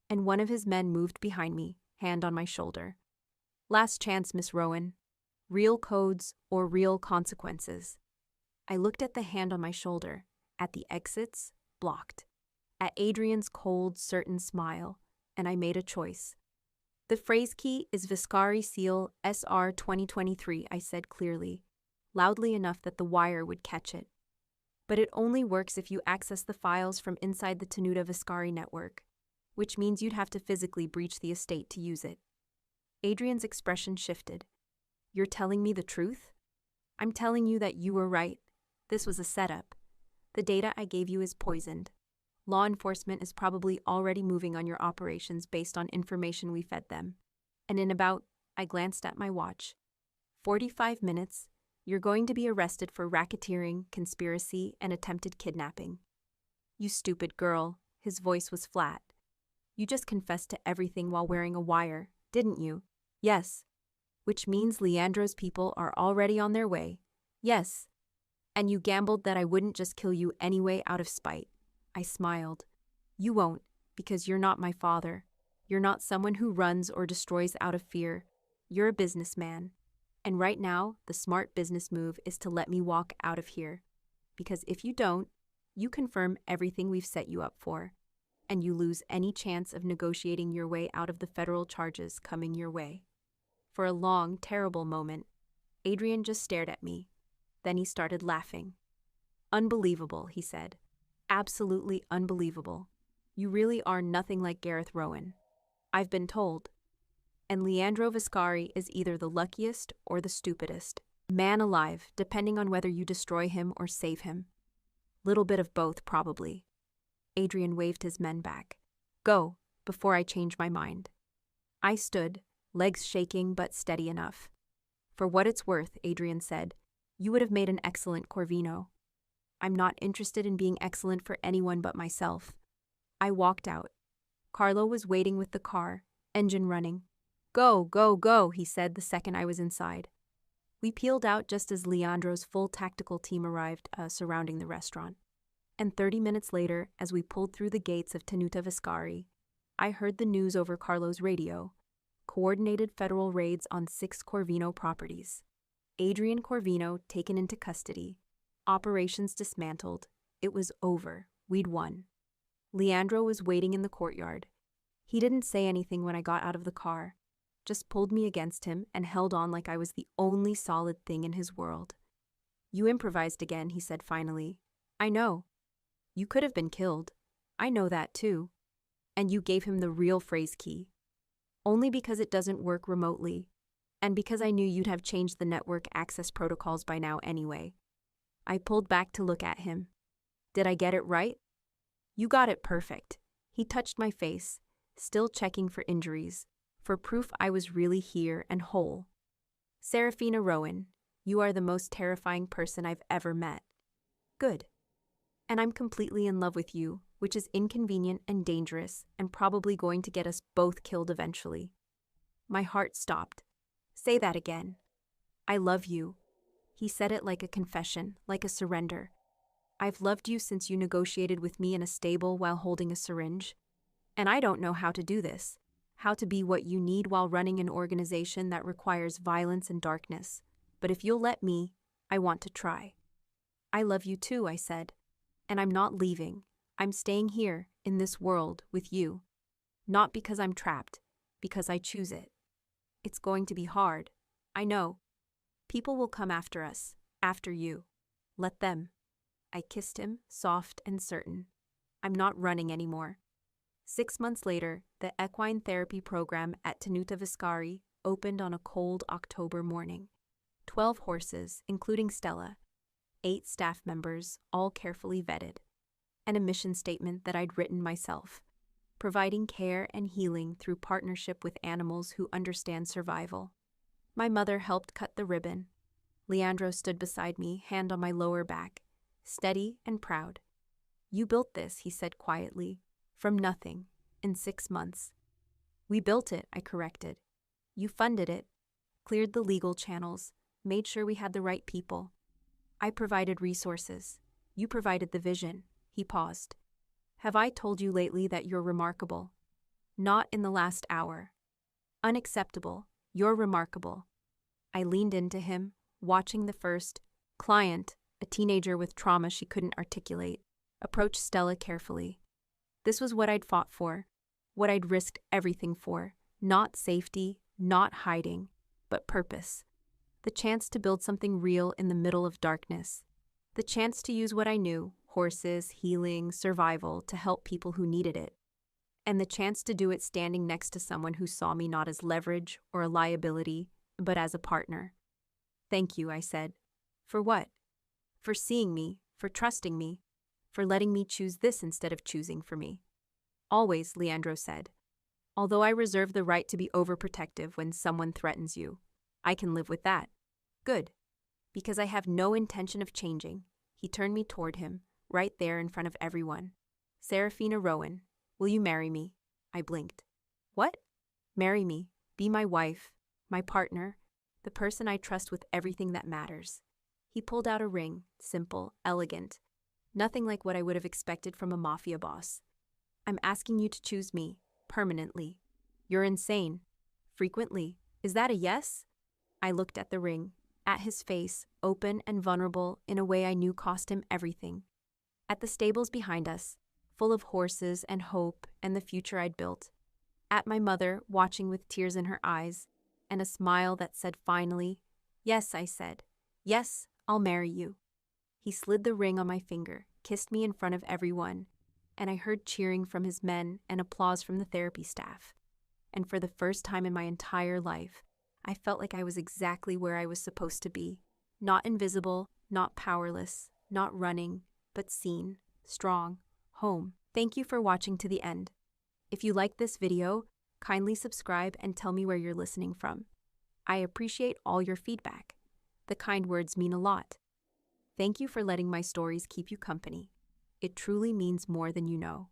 and one of his men moved behind me, hand on my shoulder. Last chance, Miss Rowan. Real codes or real consequences. I looked at the hand on my shoulder, at the exits, blocked, at Adrian's cold, certain smile, and I made a choice. The phrase key is Viscari Seal SR 2023, I said clearly, loudly enough that the wire would catch it. But it only works if you access the files from inside the Tenuta Viscari network, which means you'd have to physically breach the estate to use it. Adrian's expression shifted. You're telling me the truth? I'm telling you that you were right. This was a setup. The data I gave you is poisoned. Law enforcement is probably already moving on your operations based on information we fed them. And in about, I glanced at my watch, 45 minutes, you're going to be arrested for racketeering, conspiracy, and attempted kidnapping. You stupid girl, his voice was flat. You just confessed to everything while wearing a wire, didn't you? Yes. Which means Leandro's people are already on their way. Yes. And you gambled that I wouldn't just kill you anyway out of spite. I smiled. You won't, because you're not my father. You're not someone who runs or destroys out of fear. You're a businessman. And right now, the smart business move is to let me walk out of here. Because if you don't, you confirm everything we've set you up for, and you lose any chance of negotiating your way out of the federal charges coming your way. For a long, terrible moment, Adrian just stared at me. Then he started laughing. Unbelievable, he said. Absolutely unbelievable. You really are nothing like Gareth Rowan. I've been told. And Leandro Viscari is either the luckiest or the stupidest man alive, depending on whether you destroy him or save him. Little bit of both, probably. Adrian waved his men back. Go, before I change my mind. I stood, legs shaking but steady enough. For what it's worth, Adrian said, you would have made an excellent Corvino. I'm not interested in being excellent for anyone but myself. I walked out. Carlo was waiting with the car, engine running. Go, go, go, he said the second I was inside. We peeled out just as Leandro's full tactical team arrived, surrounding the restaurant. And 30 minutes later, as we pulled through the gates of Tenuta Viscari, I heard the news over Carlo's radio. Coordinated federal raids on 6 Corvino properties. Adrian Corvino taken into custody. Operations dismantled. It was over. We'd won. Leandro was waiting in the courtyard. He didn't say anything when I got out of the car, just pulled me against him and held on like I was the only solid thing in his world. You improvised again, he said finally. I know. You could have been killed. I know that too. And you gave him the real phrase key. Only because it doesn't work remotely, and because I knew you'd have changed the network access protocols by now anyway. I pulled back to look at him. Did I get it right? You got it perfect. He touched my face, still checking for injuries, for proof I was really here and whole. Serafina Rowan, you are the most terrifying person I've ever met. Good. And I'm completely in love with you, which is inconvenient and dangerous and probably going to get us both killed eventually. My heart stopped. Say that again. I love you. He said it like a confession, like a surrender. I've loved you since you negotiated with me in a stable while holding a syringe. And I don't know how to do this, how to be what you need while running an organization that requires violence and darkness. But if you'll let me, I want to try. I love you too, I said. And I'm not leaving. I'm staying here, in this world, with you. Not because I'm trapped, because I choose it. It's going to be hard. I know. People will come after us, after you. Let them. I kissed him, soft and certain. I'm not running anymore. 6 months later, the equine therapy program at Tenuta Viscari opened on a cold October morning. 12 horses, including Stella. 8 staff members, all carefully vetted. And a mission statement that I'd written myself, providing care and healing through partnership with animals who understand survival. My mother helped cut the ribbon. Leandro stood beside me, hand on my lower back, steady and proud. You built this, he said quietly, from nothing, in 6 months. We built it, I corrected. You funded it, cleared the legal channels, made sure we had the right people. I provided resources. You provided the vision. He paused. Have I told you lately that you're remarkable? Not in the last hour. Unacceptable. You're remarkable. I leaned into him, watching the first client, a teenager with trauma she couldn't articulate, approach Stella carefully. This was what I'd fought for, what I'd risked everything for, not safety, not hiding, but purpose. The chance to build something real in the middle of darkness. The chance to use what I knew, horses, healing, survival, to help people who needed it. And the chance to do it standing next to someone who saw me not as leverage or a liability, but as a partner. Thank you, I said. For what? For seeing me, for trusting me, for letting me choose this instead of choosing for me. Always, Leandro said. Although I reserve the right to be overprotective when someone threatens you, I can live with that. Good. Because I have no intention of changing, he turned me toward him, right there in front of everyone. Serafina Rowan, will you marry me? I blinked. What? Marry me, be my wife, my partner, the person I trust with everything that matters. He pulled out a ring, simple, elegant, nothing like what I would have expected from a mafia boss. I'm asking you to choose me, permanently. You're insane. Frequently. Is that a yes? I looked at the ring, at his face, open and vulnerable in a way I knew cost him everything. At the stables behind us, full of horses and hope and the future I'd built. At my mother, watching with tears in her eyes, and a smile that said finally, yes, I said. Yes, I'll marry you. He slid the ring on my finger, kissed me in front of everyone, and I heard cheering from his men and applause from the therapy staff. And for the first time in my entire life, I felt like I was exactly where I was supposed to be. Not invisible, not powerless, not running, but seen, strong, home. Thank you for watching to the end. If you liked this video, kindly subscribe and tell me where you're listening from. I appreciate all your feedback. The kind words mean a lot. Thank you for letting my stories keep you company. It truly means more than you know.